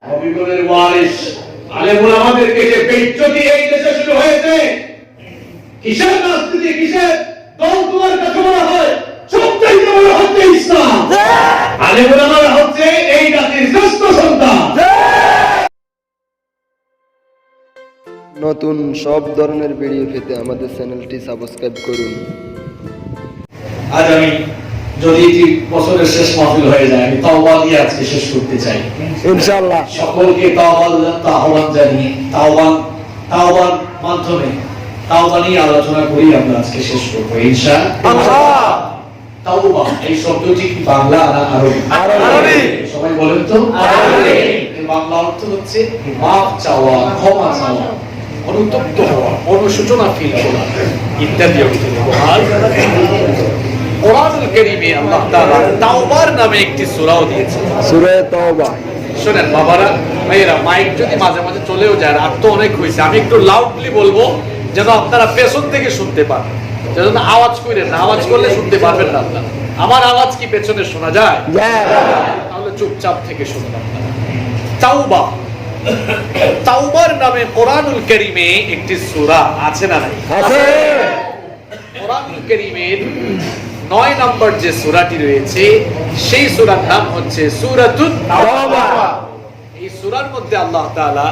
হবিগঞ্জের ওয়ারিস আলেমুল আমাদেরকে যে বেইজ্জতি এই দেশে শুরু হয়েছে, কিসের রাজনীতি, কিসের দল তোমার কাছে মনে হয় সবচেয়ে বড় হচ্ছে ইসলাম। আলেমুল আমারা হচ্ছে এই জাতির শ্রেষ্ঠ সন্তান। নতুন সব ধরনের ভিডিও পেতে আমাদের চ্যানেলটি সাবস্ক্রাইব করুন। আজ আমি যদি বছরের শেষ মাহফিল হয়ে যায়, আমি তাওবা দিয়ে আজকে শেষ করতে চাই ইনশাআল্লাহ। সকলকে আহ্বান জানিয়ে তাওবার মাধ্যমে তাওবা নিয়ে আলোচনা করি আমরা আজকে শেষ করবো ইনশাআল্লাহ। তাওবা এই শব্দটি কি বাংলা না আরবি? সবাই বলেন তো আরবি। এর বাংলা অর্থ হচ্ছে মাফ চাওয়া, ক্ষমা চাওয়া, অনুতপ্ত হওয়া, অনুশোচনা ফিল করা ইত্যাদি অর্থ ব্যবহার। কোরআনুল কারীমে আল্লাহ তাআলা তাওবার নামে একটি সূরাও দিয়েছেন, সূরা তাওবা। শুনেন বাবারা, ভাইয়েরা, মাইক যদি মাঝে মাঝে চলেও যায়, রাত তো অনেক হয়েছে, আমি একটু লাউডলি বলবো যেন আপনারা পেছন থেকে শুনতে পান। যেন আওয়াজ করেন না, আওয়াজ করলে শুনতে পারবেন না আপনারা। আমার আওয়াজ কি পেছনে শোনা যায়? তাহলে চুপচাপ থেকে শুনুন আপনারা। তাওবা, তাওবার নামে কোরআনুল কারীমে একটি সূরা আছে না নাই? আছে। কোরআনুল কারীমের 9 নম্বর যে সূরাটি রয়েছে সেই সূরার নাম হচ্ছে সূরাতুত তাওবা। এই সূরার মধ্যে আল্লাহ তাআলা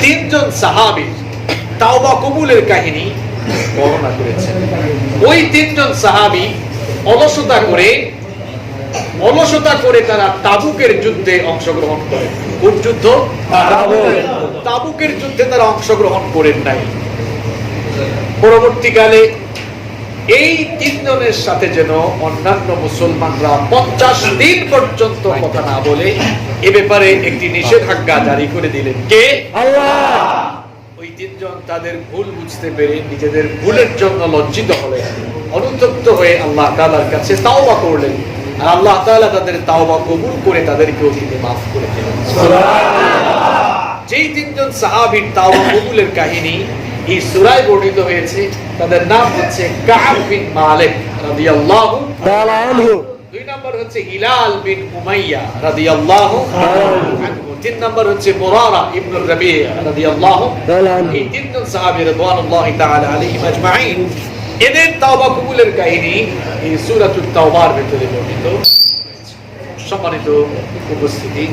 তিনজন সাহাবীর তাওবা কবুলের কাহিনী বর্ণনা করেছেন। ওই তিনজন সাহাবী অলসতা করে তারা তাবুকের যুদ্ধে অংশগ্রহণ করে। কোন যুদ্ধ? তাবুকের যুদ্ধে তারা অংশগ্রহণ করেন নাই। পরবর্তীকালে এই তিনজনের সাথে যেন অন্যান্য মুসলমানরা 50 দিন পর্যন্ত কথা না বলে এ ব্যাপারে একটি নিষেধাজ্ঞা জারি করে দিলেন। কে? আল্লাহ। ওই তিনজন তাদের ভুল বুঝতে পেরে নিজেদের ভুলের জন্য লজ্জিত হলেন, অনুতপ্ত হয়ে আল্লাহ তাআলার কাছে তাওবা করলেন, আর আল্লাহ তাআলা তাদের তাওবা কবুল করে তাদেরকেও তিনি মাফ করে দিলেন। সুবহানাল্লাহ। যেই তিনজন সাহাবীর তাওবা কবুলের কাহিনী এই সূরায় বর্ণিত হয়েছে, তাদের নাম হচ্ছে কাব বিন মালিক রাদিয়াল্লাহু তাআলা আনহু। 2 নম্বর হচ্ছে হিলাল বিন উমাইয়া রাদিয়াল্লাহু আনহু। 3 নম্বর হচ্ছে মুরারা ইবনে রাবি' রাদিয়াল্লাহু তাআলা আনহু। এই তিনজন সাহাবী রাদিয়াল্লাহু তাআলা আলাইহিম আজমাইন, এদের তাওবা কবুলের কাহিনী এই সূরাতুত তাওবার ভিতরে বর্ণিত হয়েছে। সম্মানিত উপস্থিতি,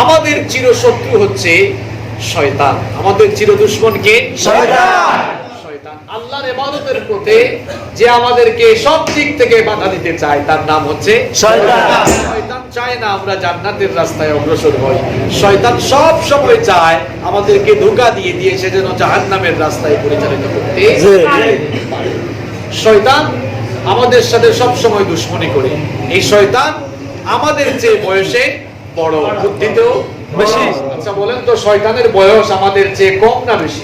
আমাদের চিরশত্রু হচ্ছে শয়তান। আমাদের চির দুশমন কে? শয়তান। শয়তান আল্লাহর ইবাদতের পথে যে আমাদেরকে সব দিক থেকে বাধা দিতে চায় তার নাম হচ্ছে শয়তান। শয়তান চায় না আমরা জান্নাতের রাস্তায় অগ্রসর হই। শয়তান সব সময় চায় আমাদেরকে ধোঁকা দিয়ে সে যেন জাহান্নামের রাস্তায় পরিচালিত করতে পারে। শয়তান আমাদের সাথে সব সময় দুশমনি করে। এই শয়তান আমাদের চেয়ে বয়সে বড়, বুদ্ধিতেও বেশি। আচ্ছা বলেন তো, শয়তানের বয়স আমাদের চেয়ে কম না বেশি?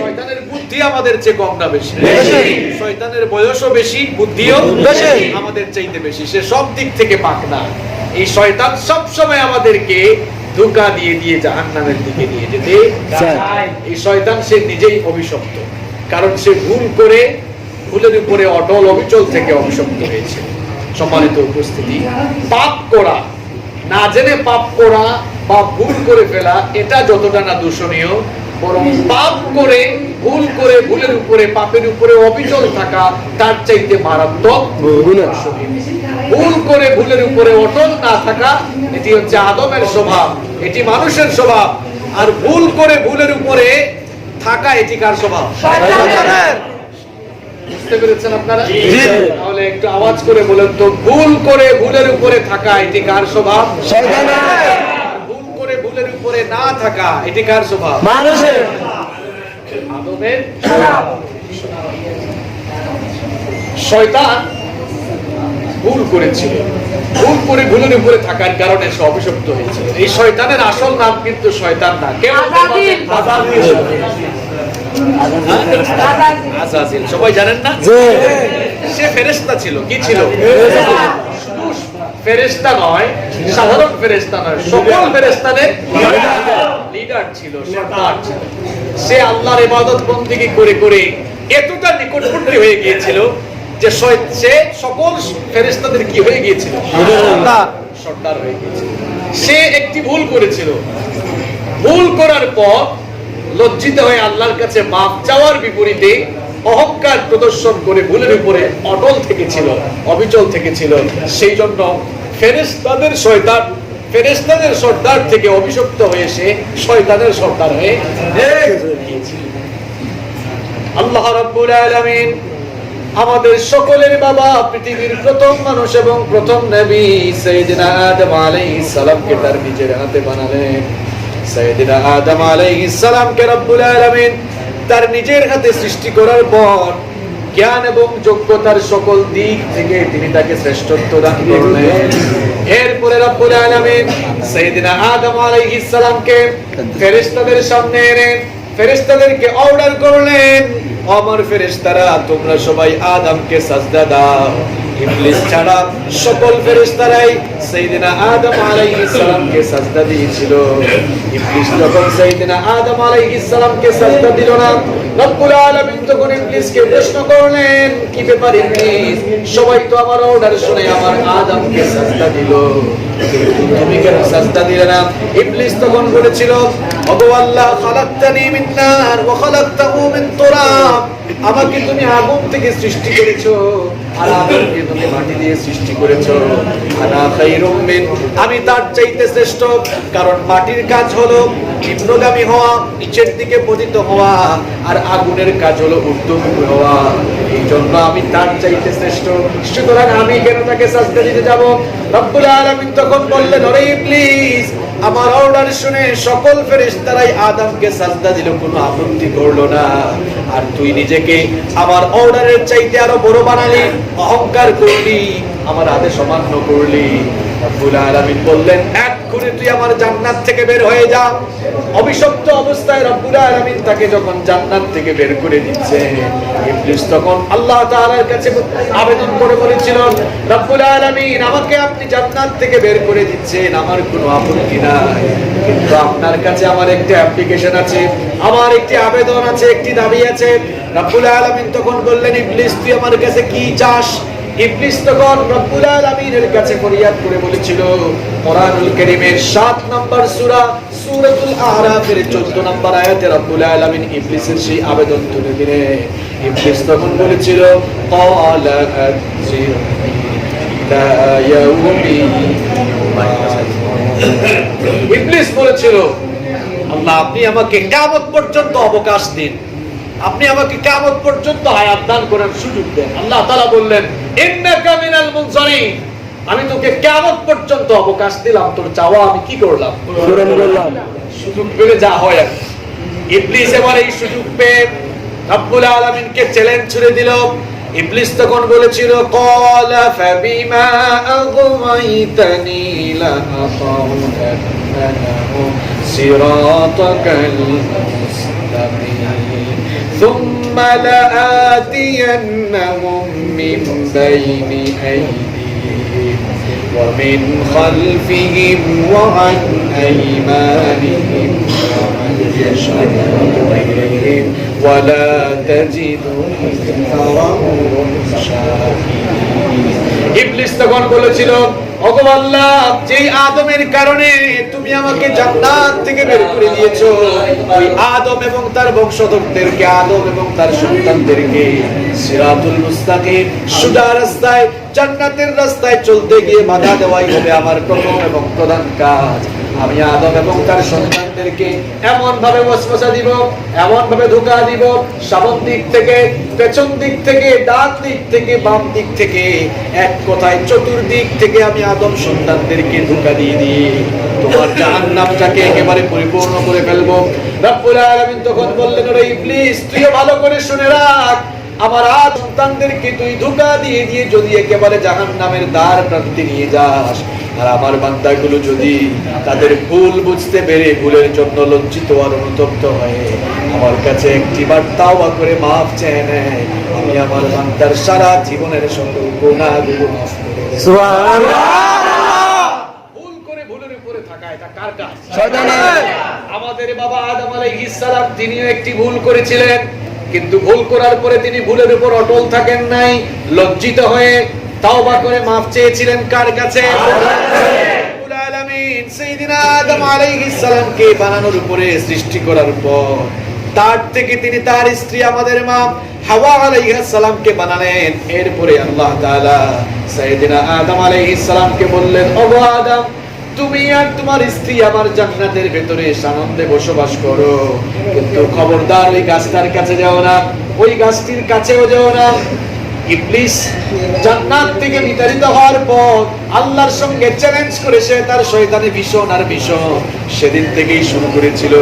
শয়তানের বুদ্ধি আমাদের চেয়ে কম না বেশি? শয়তানের বয়সও বেশি, বুদ্ধিও বেশি, আমাদের চাইতে বেশি। সে সব দিক থেকে পাক না। এই শয়তান সব সময় আমাদেরকে ধোঁকা দিয়ে জাহান্নামের দিকে নিয়ে যেতে চায়। এই শয়তান সে নিজেই অভিশপ্ত, কারণ সে ভুলের উপরে অটল অবিচল থেকে অভিশপ্ত হয়েছে। সম্মানিত উপস্থিতি, পাপ করা, না জেনে পাপ করা বা ভুল করে ফেলা, এটা যতটা না দূষণীয়, বরং পাপ করে ভুলের উপরে, পাপের উপরে অবিচল থাকা তার চাইতে মারাত্মক দূষণীয়। ভুল করে ভুলের উপরে অটল না থাকা, এটি হচ্ছে আদমের স্বভাব, এটি মানুষের স্বভাব। আর ভুল করে ভুলের উপরে থাকা, এটি কার স্বভাব? শয়তানের। বুঝতে পেরেছেন আপনারা? তাহলে একটু আওয়াজ করে বলেন তো, ভুল করে ভুলের উপরে থাকা এটি কার স্বভাব? শয়তানের। ভুল করে ভুলের উপরে না থাকা এটি কার স্বভাব? মানুষের। আদমের স্বভাব। শয়তান ভুল করেছিল, ভুল করে ভুলের উপরে থাকার কারণে সে অভিশপ্ত হয়েছিল। এই শয়তানের আসল নাম কিন্তু শয়তান না, কেউ আযাজিল। সবাই জানেন না? সে ফেরেশতা ছিল। কি ছিল? ফেরেশতা নয়, সাধারণ ফেরেশতা নয়, সকল ফেরেশতাদের লিডার ছিল, সরদার ছিল। সে আল্লাহর ইবাদত বন্দেগী করে এতটা নিকটবর্তী হয়ে গিয়েছিল যে সে সকল ফেরেশতাদের কি হয়ে গিয়েছিল? সরদার হয়ে গিয়েছিল। সে একটি ভুল করেছিল। ভুল করার পর লজ্জিত হয়ে আল্লাহর কাছে মাফ চাওয়ার বিপরীতে অহংকার প্রদর্শন করে ভুলের উপরে অটল থেকেছিল, অবিচল থেকেছিল। সেই জন্য ফেরেশতাদের সর্দার থেকে অভিশপ্ত হয়ে সে শয়তানের সর্দার হয়ে গিয়েছিল। আল্লাহ রাব্বুল আলামিন আমাদের সকলের বাবা, পৃথিবীর প্রথম মানুষ এবং প্রথম নবী সাইয়েদনা আদম আলাইহিস সালামকে তার নিজের হাতে বানালেন। সাইয়েদনা আদম আলাইহিস সালামকে রব্বুল আলামিন তার নিজের হাতে সৃষ্টি করার পর জ্ঞান এবং যোগ্যতার সকল দিক থেকে তিনি তাকে শ্রেষ্ঠত্ব দান করলেন। এরপরে রব্বুল আলামিন সাইয়েদনা আদম আলাইহিস সালামকে ফেরেশতাদের সামনে এনে ফেরেশতাদেরকে অর্ডার করলেন, আমার ফেরেশতারা তোমরা সবাই আদমকে সাজদা দাও। ইবলিস ছাড়া সকল ফেরেশতারাই সাইয়েদনা আদম আলাইহিস সালামকে সাজদা দিয়েছিল। ইবলিস যখন সাইয়েদনা আদম আলাইহিস সালামকে সাজদা দিল না, রব্বুল আলামিন তখন ইবলিসকে প্রশ্ন করলেন, কি ব্যাপার ইবলিস, সবাই তো আমার অর্ডার শুনে আমার আদমকে সাজদা দিল, তুমি কেন সাজদা দিলে না? ইবলিস তখন বলেছিল, ওগো আল্লাহ, খালাকতানি মিন নার ওয়া খালাকতাহু মিন তুরাব, আমাকে তুমি আগুন থেকে সৃষ্টি করেছো আর আদমকে তুমি মাটি দিয়ে সৃষ্টি করেছো। আনা খায়রুম মিন, আমি তার চাইতে শ্রেষ্ঠ, কারণ মাটির কাজ হলো নিম্নগামী হওয়া, নিচের দিকে পতিত হওয়া, আর আগুনের কাজ হলো ঊর্ধ্বমুখী হওয়া। এই জন্য আমি তার চাইতে শ্রেষ্ঠ, সুতরাং আমি কেন তাকে সাজদা দিতে যাব? রব্বুল আলামিন তখন বললেন, ওরে ইবলিস, আমার অর্ডার শুনে সকল ফেরেশতারাই আদমকে সাজদা দিল, কোনো আপত্তি করলো না, আর তুই নিজেকে আমার অর্ডারের চাইতে আরো বড় বানালি, অহংকার করলি, আমার আদেশ অমান্য করলি। রব্বুল আলামিন বললেন, এক্ষুনি তুই আমার জান্নাত থেকে বের হয়ে যা। অভিশপ্ত অবস্থায় রব্বুল আলামিন তাকে যখন জান্নাত থেকে বের করে দিচ্ছে, ইবলিস তখন আল্লাহ তাআলার কাছে আবেদন করে বলেছিল, রব্বুল আলামিন, আমাকে আপনি জান্নাত থেকে বের করে দিচ্ছেন, আমার কোনো আপত্তি নাই, কিন্তু আপনার কাছে আমার একটা অ্যাপ্লিকেশন আছে, আমার একটি আবেদন আছে, একটি দাবি আছে। রব্বুল আলামিন তখন বললেন, ইবলিস, তুই আমার কাছে কি চাস? ইবলিস তখন রব্বুল আলামিনের কাছে ফরিয়াদ করে বলেছিল, কোরআনুল কারীমের 7 নম্বর সূরা সূরাতুল আরাফের 14 নম্বর আয়াতে রব্বুল আলামিন ইবলিসের সেই আবেদন তুলে দিলেন। ইবলিস তখন বলেছিল, ক্বালা আনজিরনি ইলা ইয়াউমি, ইবলিস বলেছিল, আল্লাহ, আপনি আমাকে কিয়ামত পর্যন্ত অবকাশ দিন, আপনি আমাকে কিয়ামত পর্যন্ত হায়াত দান করার সুযোগ দেন। আল্লাহ তাআলা বললেন, ইন্নাকা মিনাল মুনজারিন, আমি তোকে কিয়ামত পর্যন্ত অবকাশ দিলাম, তোর চাওয়া আমি কি করলাম? পূরণ করলাম। সুযোগ পেলে যা হয়। ইবলিস এবার এই সুযোগ পেয়ে রব্বুল আলামিনকে চ্যালেঞ্জ ছুড়ে দিল। ইবলিস তখন বলেছিল, ক্বালা ফাবিমা আগওয়াইতানি লাআকাউদান্নাহুম সিরাতাকাল মুস্তাকিম সুম্মা লাআতিয়ান্নাহুম মিন বাইনি আইদিহিম ওয়া মিন খালফিহিম ওয়া আন আইমানিহিম ওয়া আন ইয়াসারিহিম ওয়া লা তাজিদু আকসারাহুম শাকিরিন। ইবলিস তখন বলেছিল, ওগো আল্লাহ, যেই আদমের কারণে তুমি আমাকে জান্নাত থেকে বের করে দিয়েছো, ওই আদম এবং তার বংশধরদেরকে, আদম এবং তার সন্তানদেরকে সিরাতুল মুস্তাকিম, সোজা রাস্তায়, জান্নাতের রাস্তায় চলতে গিয়ে বাধা দেওয়াই হবে আমার প্রথম এবং প্রধান কাজ। আমি আদম এবং তার সন্তানদেরকে এমন ভাবে ওয়াসওয়াসা দিব, এমন ভাবে ধোঁকা দিব, সামন দিক থেকে, পেছন দিক থেকে, ডান দিক থেকে, বাম দিক থেকে, এক কথায় চতুর্দিক থেকে আমি আদম সন্তানদেরকে ধোঁকা দিয়ে দিয়ে তোমার জাহান্নামটাকে একেবারে পরিপূর্ণ করে ফেলবো। রব্বুল আলামিন তখন বললেন, ওরে ইবলিস, তুইও ভালো করে শুনে রাখ, আমার আদম সন্তানদেরকে তুই ধোঁকা দিয়ে দিয়ে যদি একেবারে জাহান্নামের দ্বার প্রান্তে নিয়ে যাস, আর আমার বান্দাগুলো যদি তাদের ভুল বুঝতে পেরে ভুলের জন্য লজ্জিত আর অনুতপ্ত হয়ে আমার কাছে একটিবার তাওবা করে মাফ চেয়ে নেয়, আমি আমার বান্দার সারা জীবনের সকল গুনাহগুলো মাফ করে দেব। সুবহানাল্লাহ। ভুল করে ভুলের উপরে থাকা এটা কার কাজ? শয়তানের। আমাদের বাবা আদম আলাইহিস সালাম তিনিও একটি ভুল করেছিলেন, কিন্তু ভুল করার পরে তিনি ভুলের উপর অটল থাকেন নাই, লজ্জিত হয়ে তাওবা করে মাফ চেয়েছিলেন কার কাছে? রব্বুল আলামিন সাইয়্যিদিনা আদম আলাইহিস সালামকে বানানোর উপরে, সৃষ্টি করার পর তার থেকে তিনি তার স্ত্রী আমাদের মা হাওয়া আলাইহিস সালামকে বানালেন। এরপরে আল্লাহ তাআলা সাইয়্যিদিনা আদম আলাইহিস সালামকে বললেন, ওগো আদম, তুমি আর তোমার স্ত্রী আমার জান্নাতের ভেতরে আনন্দে বসবাস করো, কিন্তু খবরদার ওই গাছটার কাছে যাও না, ওই গাছটির কাছেও যাও না। ইবলিস জান্নাত থেকে বিতাড়িত হওয়ার পর আল্লাহর সঙ্গে চ্যালেঞ্জ করে সে তার শয়তানি ভীষণ আর ভীষণ সেদিন থেকেই শুরু করেছিল।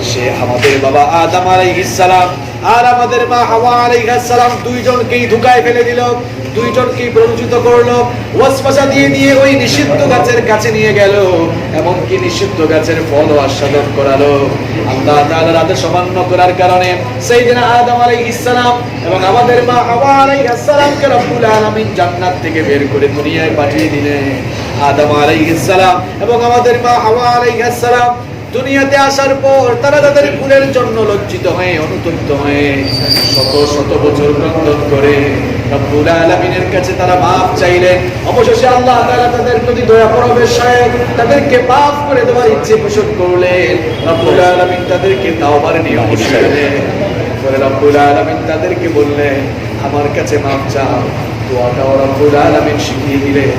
সে আমাদের বাবা আদম আলাইহিস সালাম আর আমাদের মা হাওয়া আলাইহিস সালাম দুইজনকেই ধোঁকায় ফেলে দিল, দুইজনকেই প্ররোচিত করলো, ওয়াসওয়াসা দিয়ে দিয়ে ওই নিষিদ্ধ গাছের কাছে নিয়ে গেল, এমনকি নিষিদ্ধ গাছের ফলও আস্বাদন করালো। আল্লাহ তাআলার আদেশ অমান্য করার কারণে সাইয়্যিদিনা আদম আলাইহিস সালাম এবং আমাদের মা হাওয়া আলাইহিস সালামকে রব্বুল আলামিন জান্নাত থেকে বের করে দুনিয়ায় পাঠিয়ে দিলেন। আদম আলাইহিস সালাম এবং আমাদের মা হাওয়া আলাইহিস সালাম দুনিয়াতে আসার পর তারা তাদের ভুলের জন্য লজ্জিত হয়ে, অনুতপ্ত হয়ে শত শত বছর ক্রন্দন করে রব্বুল আলামিনের কাছে তারা মাফ চাইলেন। অবশেষে আল্লাহ তাআলা তাদের প্রতি দয়া পরবেশে তাদেরকে মাফ করে দেওয়ার ইচ্ছে পোষণ করলেন। রব্বুল আলামিন তাদেরকে তাওবার নিয়ম শিখালেন। পরে রব্বুল আলামিন তাদেরকে বললেন, আমার কাছে মাফ চাও। দোয়াটাও রব্বুল আলামিন শিখিয়ে দিলেন।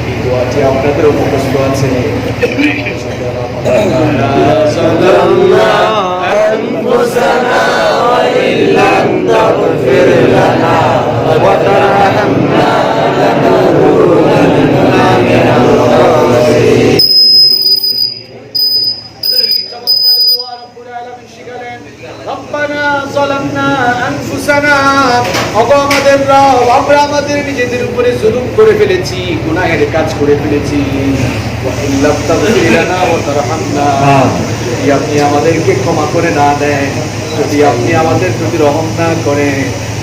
এই দোয়াটি আপনাদের মুখস্থ আছে। আমরা আমাদের নিজেদের উপরে জুলুম করে ফেলেছি, গুনাহের কাজ করে ফেলেছি। যদি আপনি আমাদেরকে ক্ষমা করে না দেন, যদি আপনি আমাদের প্রতি রহম না করেন,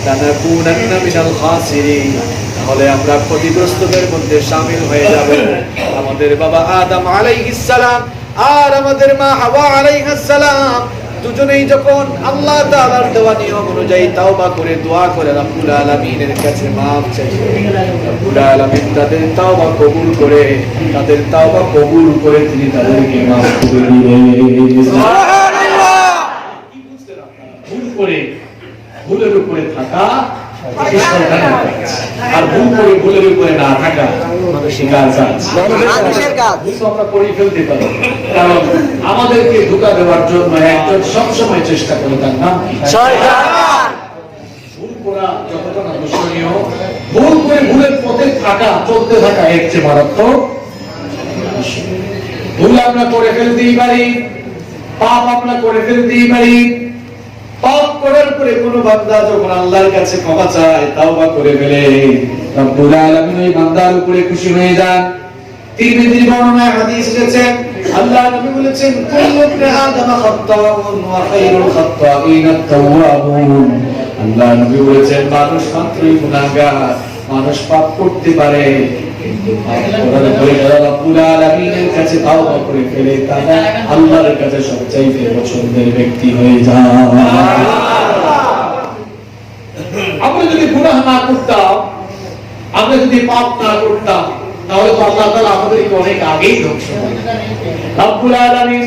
লানাকুনান্না মিনাল খাসিরিন, তাহলে আমরা ক্ষতিগ্রস্তদের মধ্যে শামিল হয়ে যাব। আমাদের বাবা আদম আলাইহিস সালাম আর আমাদের মা হাওয়া আলাইহিস সালাম দুজনেই যখন আল্লাহ তাআলার দেওয়া নিয়ম অনুযায়ী তাওবা করে দোয়া করে রব্বুল আলামিনের কাছে মাফ চাইলেন, রব্বুল আলামিন তাদের তাওবা কবুল করে তিনি তাদেরকে মাফ করে দিলেন। সুবহানাল্লাহ। কি বুঝলেন আপনারা? ভুল করে ভুলের উপরে থাকা আর ভুল করে ভুলের উপরে না থাকা মানুষের কাজ। আমরা করে ফেলতে পারি, কারণ আমাদেরকে ধোঁকা দেওয়ার জন্য একজন সবসময় চেষ্টা করে, তার নাম কি? শয়তান। ভুল করা যতটা না দূষণীয়, ভুল করে ভুলের পথে থাকা, চলতে থাকা এর চেয়ে মারাত্মক। ভুল আমরা করে ফেলতেই পারি, পাপ আমরা করে ফেলতেই পারি। পাপ করার পরে কোন বান্দা যখন আল্লাহর কাছে ক্ষমা চায়, তাওবা করে ফেলে, রব্বুল আলামিন ওই বান্দার উপরে খুশি হয়ে যান। তিরমিজির বর্ণনায় হাদিস এসেছে, আল্লাহ নবী বলেছেন, কুল্লু ইবনে আদম খাত্তাউন ওয়া খায়রুল খাত্তাইন আত-তাওয়াবুন। আল্লাহ নবী বলেছেন, মানুষ মাত্রই গুনাহগার, মানুষ পাপ করতে পারে, কিন্তু পাপ করার পরে যারা রব্বুল আলামিনের কাছে তাওবা করে ফেলে, তারা আল্লাহর কাছে সবচাইতে পছন্দের ব্যক্তি হয়ে যায়। আমরা যদি গুনাহ না করতাম, আমরা যদি পাপ না করতাম, তাহলে তো আল্লাহ তাআলা আমাদেরকে অনেক আগেই ধ্বংস করে দিতেন। রব্বুল আলামিন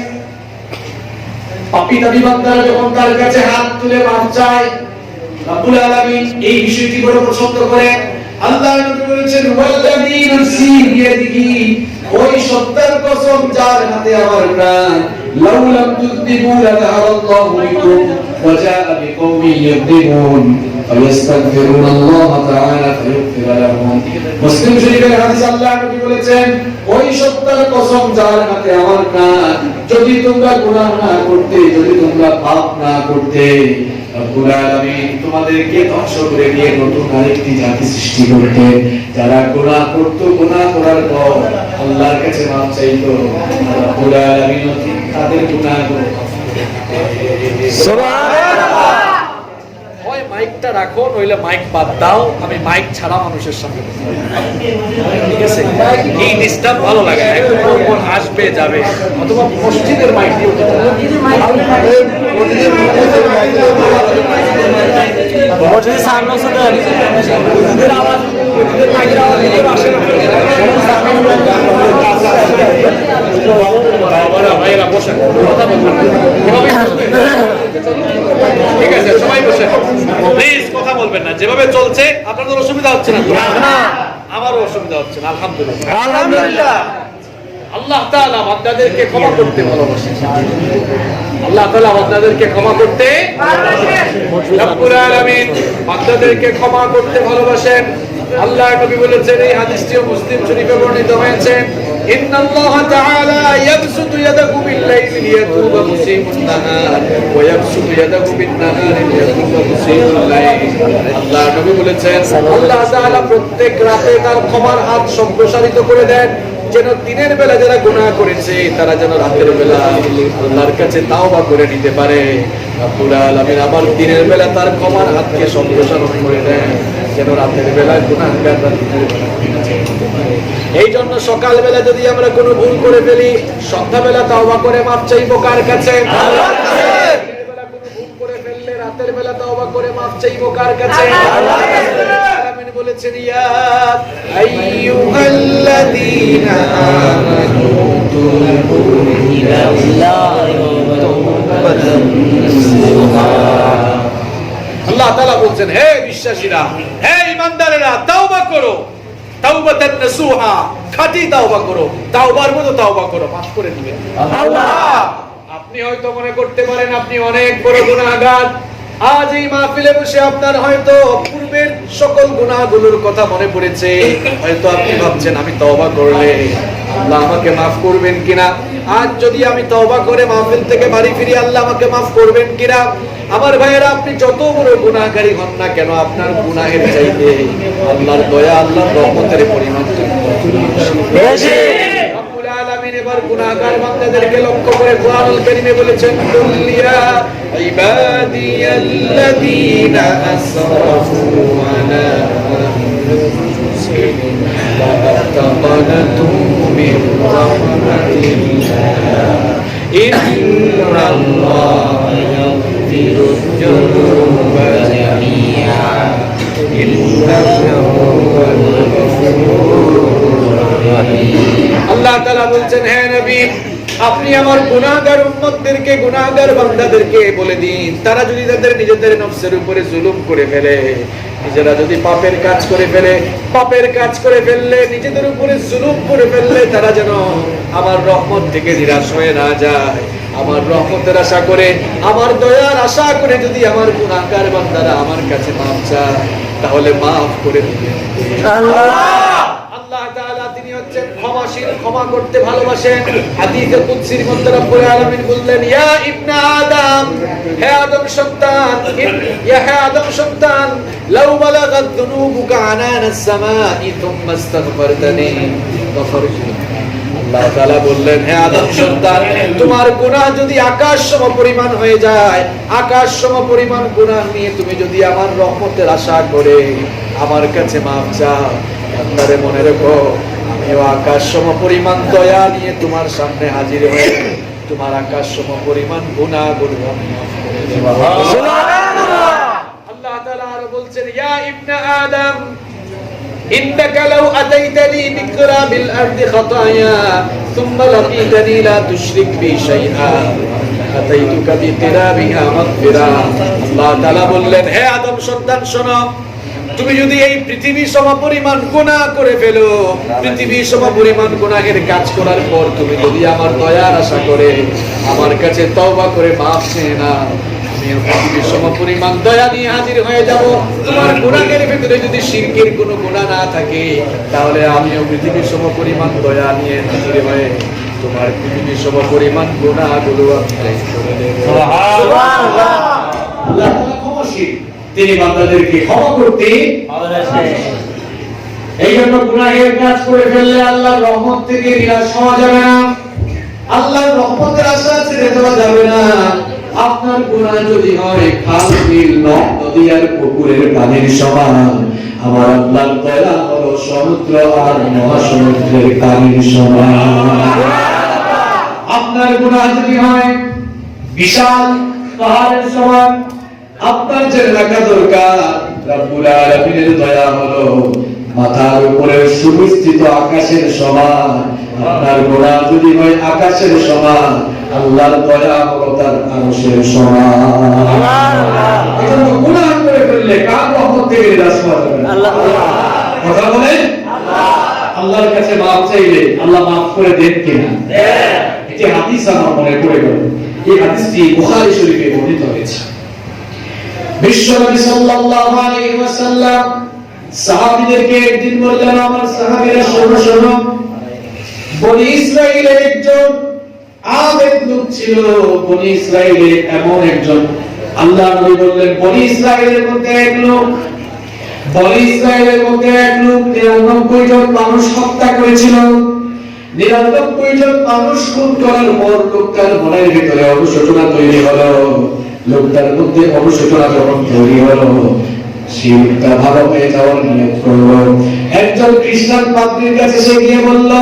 পাপী দাবী বান্দারা যখন তার কাছে হাত তুলে মাফ চায়, রব্বুল আলামিন এই বিষয়টি বড় পছন্দ করেন। আল্লাহ নবী বলেছেন, ওয়াল্লাযী নাফসি বিয়াদিহি, ওই সত্তার কসম যার হাতে আমার প্রাণ, লাউ লাম তুযনিবু লাযাহারাল্লাহু বিকুম ওয়া জাআ বিকওমিন ইয়াযনিবুন ফায়াস্তাগফিরুনাল্লাহ তাআলা ফায়াগফির লাহুম। মুসলিম শরীফের হাদিস, আল্লাহ নবী বলেছেন, ওই সত্তার কসম যার হাতে আমার প্রাণ, যদি তোমরা গুনাহ না করতে, যদি তোমরা পাপ না করতে, রব্বুল আলামিন তোমাদেরকে ধ্বংস করে দিয়ে নতুন আরেকটি জাতি সৃষ্টি করতে, যারা গুনাহ করত, গুনাহ করার পর আল্লাহর কাছে মাফ চাইতো, রব্বুল আলামিন তাদের গুনাহগুলো মাফ করে দিতেন। সুবহানাল্লাহ। হয় মাইকটা রাখো, নইলে মাইক বাদ দাও, আমি মাইক ছাড়া মানুষের সামনে কথা বলবো, ঠিক আছে? এই ডিস্টার্ব ভালো লাগে, একদম উপর আসবে যাবে, অথবা মসজিদের মাইক দিয়ে মসজিদের সামনে মসজিদের আওয়াজ, মসজিদের মাইকের আওয়াজ আসে না। বাবারা, ভাইয়েরা বসেন, কথা বলবেন না। এভাবেই চলবে? ঠিক আছে, সবাই বসেন প্লিজ, কথা বলবেন না। যেভাবে চলছে আপনাদের অসুবিধা হচ্ছে না তো? আমারও অসুবিধা হচ্ছে না, আলহামদুলিল্লাহ। আল্লাহ তাআলা বান্দাদেরকে ক্ষমা করতে ভালোবাসেন। আল্লাহ তাআলা বান্দাদেরকে ক্ষমা করতে ভালোবাসেন। রব্বুল আলামিন বান্দাদেরকে ক্ষমা করতে ভালোবাসেন। আল্লাহ নবী বলেছেন, এই হাদিসটিও মুসলিম শরীফে বর্ণিত হয়েছে, ইন্নাল্লাহ তাআলা ইয়াবসুতু ইয়াদাহু বিল-লাইলি লিয়াতুবা মুসিউন নাহার ওয়া ইয়াবসুতু ইয়াদাহু বিন-নাহারি লিয়াতুবা মুসিউল লাইল। আল্লাহ নবী বলেছেন, আল্লাহ তাআলা প্রত্যেক রাতে তার ক্ষমার হাত সম্প্রসারিত করে দেন, যেন দিনের বেলা যারা গুনাহ করেছে তারা যেন রাতের বেলা আল্লাহর কাছে তাওবা করে নিতে পারে। রব্বুল আলামিন আবার দিনের বেলা তার ক্ষমার হাতকে সম্প্রসারণ করে দেন, যেন রাতের বেলা গুনাহগাররা দিনের বেলা নিতে পারে। এই জন্য সকাল বেলা যদি আমরা কোনো ভুল করে ফেলি, সন্ধ্যা বেলা তাওবা করে মাফ চাইবো কার কাছে? আল্লাহর কাছে। দিনের বেলা কোনো ভুল করে ফেললে রাতের বেলা তাওবা করে মাফ চাইবো কার কাছে? আল্লাহর কাছে। আমিন বলেছেন, ইয়া আইয়ুহাল্লাযীনা আমানু তুবু ইলাল্লাহি তাওবাতান নাসুহা। আল্লাহ তাআলা বলছেন, হে বিশ্বাসীরা, হে ঈমানদারেরা, তাওবা করো, তাওবাতান নাসুহা, খাঁটি তাওবা করো, তাওবার মতো তাওবা করো, মাফ করে দিবেন আল্লাহ। আপনি হয়তো মনে করতে পারেন আপনি অনেক বড় গুনাহগার। আজ এই মাহফিলে বসে আপনার হয়তো পূর্বের সকল গুনাহগুলোর কথা মনে পড়েছে। হয়তো আপনি ভাবছেন, আমি তওবা করলে আল্লাহ আমাকে মাফ করবেন কিনা, আজ যদি আমি তওবা করে মাহফিল থেকে বাড়ি ফিরি আল্লাহ আমাকে মাফ করবেন কিনা। আমার ভাইয়েরা, আপনি যত বড় গুনাহগারী হন না কেন, আপনার গুনাহের চাইতে আল্লাহর দয়া, আল্লাহর রহমতের পরিমাণ বেশি। রব্বুল আলামিন এবার গুনাহগার বান্দাদেরকে লক্ষ্য করে কোরআনুল কারীমে বলেছেন, কুল্লিয়া ইবাদিয়াল্লাযীনা আসরাফু আলা আনফুসিহিম লা তাকনাতু মির রাহমাতিল্লাহ ইন্নাল্লাহা ইয়াগফিরুয যুনুবা জামিআ ইন্নাহু হুয়াল গফুরুর রাহিম। আল্লাহ তাআলা বলছেন, হে নবী, আপনি আমার গুনাহগার উম্মতদেরকে, গুনাহগার বান্দাদেরকে বলে দিন, তারা যদি তাদের নিজেদের নফসের উপরে জুলুম করে ফেলে, নিজেরা যদি পাপের কাজ করে ফেলে, পাপের কাজ করে ফেললে, নিজেদের উপরে জুলুম করে ফেললে, তারা যেন আমার রহমত থেকে নিরাশ হয়ে না যায়। আমার রহমতের আশা করে, আমার দয়ার আশা করে যদি আমার গুনাহগার বান্দারা আমার কাছে মাফ চায়, তাহলে মাফ করে দিবেন আল্লাহ। আল্লাহ তাআলা তিনি হচ্ছেন ক্ষমাশীল, ক্ষমা করতে ভালোবাসেন। হাদিসে কুদসির মধ্যে রব্বুল আলামিন বললেন, ইয়া ইবনে আদম, হে আদম সন্তান, হে আদম সন্তান, লাউ বালাগাত যুনুবুকা আনানাস সামাই থুম্মা ইস্তাগফারতানি গফারতু। আল্লাহ তাআলা বললেন, হে আদম সন্তান, তোমার গুনাহ যদি আকাশ সম পরিমাণ হয়ে যায়, আকাশ সম পরিমাণ গুনাহ নিয়ে তুমি যদি আমার রহমতের আশা করে আমার কাছে মাফ চাও, আপনারে মনে রেখো, আমিও আকাশ সম পরিমাণ দয়া নিয়ে তোমার সামনে হাজির হয়ে তোমার আকাশ সম পরিমাণ গুনাহগুলো আমি মাফ করে দেব। সুবহানাল্লাহ। আল্লাহ তাআলা আর বলছেন, ইয়া ইবনে আদম, ইন্নাকা লাউ আতাইতানি বিকরাবিল আরদি খাতায়া সুম্মা লাকিতানি লা তুশরিক বি শাইআ আতাইতুকা বিকিরাবিহা মাগফিরা। আল্লাহ তাআলা বললেন, হে আদম সন্তান শোনো, তুমি যদি এই পৃথিবী সমপরিমাণ গুনাহ করে ফেলো, পৃথিবী সমপরিমাণ গুনাহের কাজ করার পর তুমি যদি আমার দয়ার আশা করে আমার কাছে তওবা করে মাফ চেয়ে না, আমিও পৃথিবী সমপরিমাণ দয়া নিয়ে হাজির হয়ে যাব। তোমার গুনাহের ভিতরে যদি শিরকের কোনো গুনাহ না থাকে, তাহলে আমিও পৃথিবী সমপরিমাণ দয়া নিয়ে হাজির হয়ে তোমার পৃথিবী সমপরিমাণ গুনাহগুলো আমি ক্ষমা করে দেব। সুবহানাল্লাহ। আল্লাহ তাআলা ক্ষমাশীল, তিনি বান্দাদেরকে ক্ষমা করতে ভালোবাসেন। এই জন্য গুনাহের কাজ করে ফেললে আল্লাহর রহমত থেকে নিরাশ হওয়া যাবে না, আল্লাহর রহমতের আশা ছেড়ে দেওয়া যাবে না। আপনার গুনাহ যদি হয় খাল, বিল, নদী আর পুকুরের পানির সমান, আমার আল্লাহর দয়া হলো সমুদ্র আর মহাসমুদ্রের পানির সমান। আপনার গুনাহ যদি হয় বিশাল পাহাড়ের সমান, আপনার যে রাখা দরকার রব্বুল আলামিনের দয়া হলো মাথার উপরে সুবিস্তৃত আকাশের সমান। আপনার গোনা যদি হয় আকাশের সমান, আল্লাহর দয়া হলো তার আরশের সমান। এজন্য গুনাহ করে ফেললে কার রহমত থেকে নিরাশ হওয়া যাবে না? কথা বলেন, আল্লাহর কাছে মাফ চাইলে আল্লাহ মাফ করে দেন কিনা? এটি হাদিস আমার মনে পড়ে গেল। এই হাদিসটি বুখারী শরীফে বর্ণিত হয়েছে। বিশ্বনবী সাল্লাল্লাহু আলাইহি ওয়াসাল্লাম সাহাবীদেরকে একদিন বললেন, আমার সাহাবীরা শোনো শোনো, বনি ইসরাইলের একজন আবেদ লোক ছিল। বনি ইসরাইলে এমন একজন, আল্লাহ নবী বললেন, বনি ইসরাইলের মধ্যে এক লোক, বনি ইসরাইলের মধ্যে এক লোক 99 জন মানুষ হত্যা করেছিল। 99 জন মানুষ খুন করার পর লোকটার মনের ভিতরে অনুশোচনা তৈরি হলো। লোকটার মধ্যে অনুশোচনা যখন তৈরি হলো, সে লোকটা ভালো হয়ে যাওয়ার নিয়ত করলো। একজন খ্রিস্টান পাদ্রীর কাছে সে গিয়ে বলল,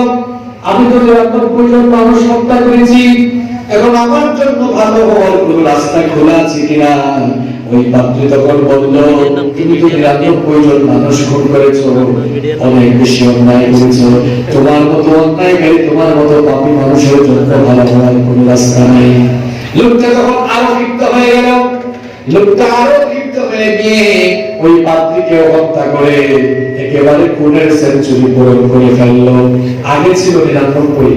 আমি তো 99 জন মানুষ হত্যা করেছি, এখন আমার জন্য ভালো হওয়ার কোন রাস্তা খোলা আছে কিনা? ওই পাদ্রী তখন বলল, তুমি তো 99 জন মানুষ খুন করেছো, অনেক বেশি অন্যায় করেছো, তোমার মতো অন্যায়কারী, তোমার মতো পাপী মানুষের জন্য ভালো হওয়ার কোন রাস্তা নেই। লোকটা তখন আরো ক্ষিপ্ত হয়ে গেল। লোকটা আরো ক্ষিপ্ত হয়ে গিয়ে ওই পাদ্রীকে হত্যা করে একেবারে খুনের সেঞ্চুরি পূরণ করে ফেললো। আগে ছিল 99,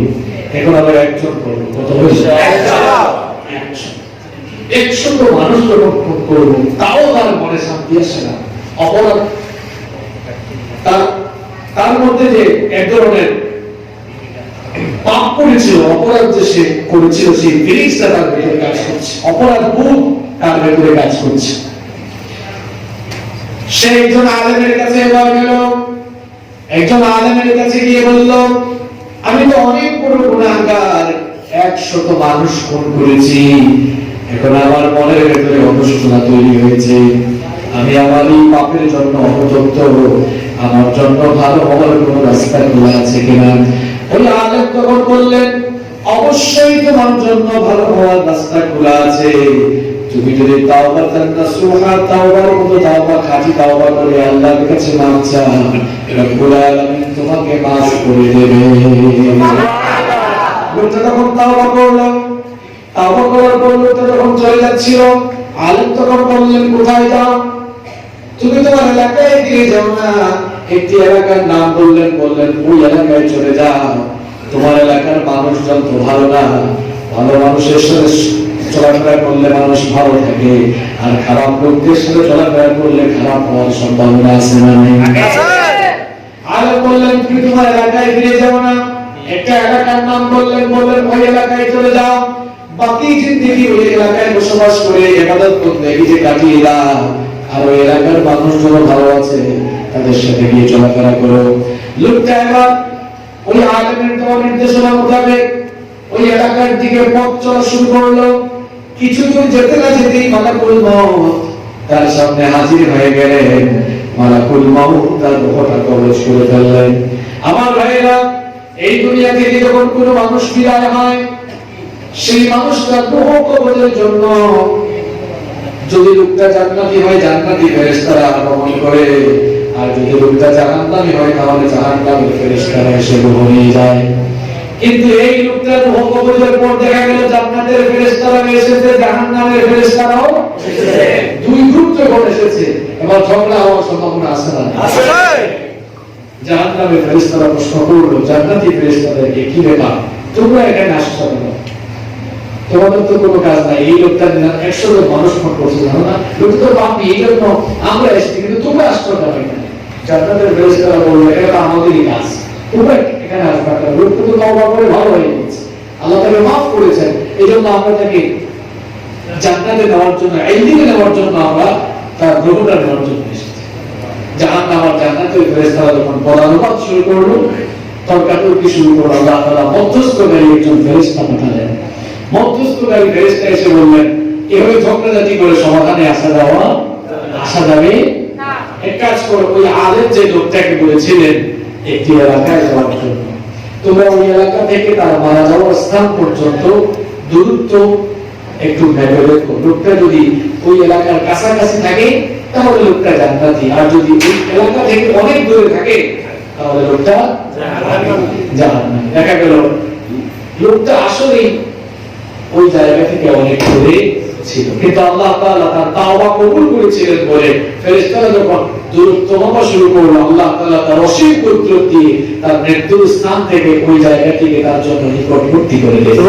এখন আবার একজন করলো। কত হয়েছে? 100 মানুষ যখন খুন করবো, তাও তার মনে শান্তি আসে না। অপরাধ তার মধ্যে যে এক ধরনের পাপ করেছিল, অপরাধ যে সে করেছিল, সেই ফিলিংসটা তার ভেতরে কাজ করছে, অপরাধ বোধ তার ভেতরে কাজ করছে। সে একজন আলেমের কাছে এবার গেল। একজন আলেমের কাছে গিয়ে বলল, আমি তো অনেক বড় গুনাহগার, 100 মানুষ খুন করেছি, এখন আমার মনের ভেতরে অনুশোচনা তৈরি হয়েছে, আমি আমার এই পাপের জন্য অনুতপ্ত, আমার জন্য ভালো হওয়ার কোন রাস্তা খোলা আছে কিনা? ওই আলেম তখন বললেন, অবশ্যই তোমার জন্য ভালো হওয়ার রাস্তা খোলা আছে। তুমি যদি তাওবাতান নাসুহা, তাওবার মতো তাওবা, খাঁটি তাওবা করে আল্লাহর কাছে মাফ চাও, রব্বুল আলামিন তোমাকে মাফ করে দেবে। লোকটা তখন তাওবা করলো। তাওবা করার পর লোকটা যখন চলে যাচ্ছিল, আলেম তখন বললেন, কোথায় যাও? তুমি তোমার এলাকায় ফিরে যাও না। একটি এলাকার নাম বললেন, বললেন ওই এলাকায় চলে যাও। তোমার এলাকার মানুষজন তো ভালো না, ভালো মানুষের সাথে চলাফেরা করলে মানুষ ভালো থাকে, আর খারাপ লোকদের সাথে চলাফেরা করলে খারাপ হওয়ার সম্ভাবনা আছে না? আলেম বললেন, তুমি তোমার এলাকায় ফিরে যাও না। একটা এলাকার নাম বললেন, বললেন ওই এলাকায় চলে যাও। বাকি জিন্দেগি ওই এলাকায় বসবাস করে ইবাদত করতে গিয়ে কাটিয়ে দাও, আর ওই এলাকার মানুষজন ভালো আছে, তাদের সাথে গিয়ে চলাফেরা করো। লোকটা এবার ওই আলেমের দেওয়া নির্দেশনা মোতাবেক ওই এলাকার দিকে পথ চলা শুরু করলো। কিছু দূর যেতে না যেতেই মালাকুল মউত তার সামনে হাজির হয়ে গেলেন। মালাকুল মউত তার রূহটা কবজ করে ফেললেন। আমার ভাইরা, এই দুনিয়া থেকে যখন কোনো মানুষ বিদায় হয়, সেই মানুষটার রূহ কবজের জন্য যদি লোকটা জান্নাতি হয়, জান্নাতি ফেরেশতারা আগমন করে, আর যদি লোকটা জাহান্নামী হয়, তাহলে জাহান্নামের ফেরেশতারা এসে রূহ নিয়ে যায়। কিন্তু এই লোকটার রূহ কবজের পর দেখা গেল জান্নাতের ফেরেশতারা এসেছে, জাহান্নামের ফেরেশতারাও এসেছে। দুই গ্রুপ যখন এসেছে, এবার ঝগড়া হওয়ার সম্ভাবনা আছে না? আছে। জাহান্নামের ফেরেশতারা প্রশ্ন করলো জান্নাতি ফেরেশতাদেরকে, কি ব্যাপার, তোমরা এখানে আসছো কেন? তোমাদের তো কোনো কাজ নাই। এই লোকটা 100 জন মানুষ ফোন করছে, জানো না, লোকটা তো পাপি, এই জন্য আমরা এসেছি, কিন্তু তোমরা আসছো কেন এখানে? জান্নাতের ফেরেশতারা বললো, এটা তো আমাদেরই কাজ, তোমরা এখানে আসবে না। লোকটা তো তওবা করে ভালো হয়ে গেছে, আল্লাহ তাকে মাফ করেছেন, এই জন্য আমরা তাকে জান্নাতে নেওয়ার জন্য, এইদিকে নেওয়ার জন্য আমরা তার গ্রহণটা নেওয়ার জন্য এসেছি। জাহান্নাম আর জান্নাতের ফেরেশতারা যখন পদানুবাদ শুরু করলো, তর্কাতর্কি শুরু করলো, আল্লাহ তাআলা মধ্যস্থকারী একজন ফেরেশতা পাঠালেন। মধ্যস্থকারী ফেরেশতা এসে বললেন, এভাবে ঝগড়াঝাটি করে সমাধানে আসা যাবে না। এক কাজ করো, ওই আলেম যে লোকটাকে বলেছিলেন একটি এলাকায় যাওয়ার জন্য, তোমরা ওই এলাকা থেকে তার মারা যাওয়ার স্থান পর্যন্ত দূরত্ব একটু ভেবে দেখো। লোকটা যদি ওই এলাকার কাছাকাছি থাকে, তাহলে লোকটা জান্নাতি, আর যদি ওই এলাকা থেকে অনেক দূরে থাকে, তাহলে লোকটা জাহান্নামী। দেখা গেল লোকটা আসলেই ওই জায়গা থেকে অনেক দূরে ছিল, কিন্তু আল্লাহ তাআলা তার তাওবা কবুল করেছিলেন বলে ফেরেশতারা যখন দূরত্ব মাপা শুরু করলো, আল্লাহ তাআলা তার অসীম কুদরত দিয়ে তার মৃত্যুর স্থান থেকে ওই জায়গাটিকে তার জন্য নিকটবর্তী করে দিলেন।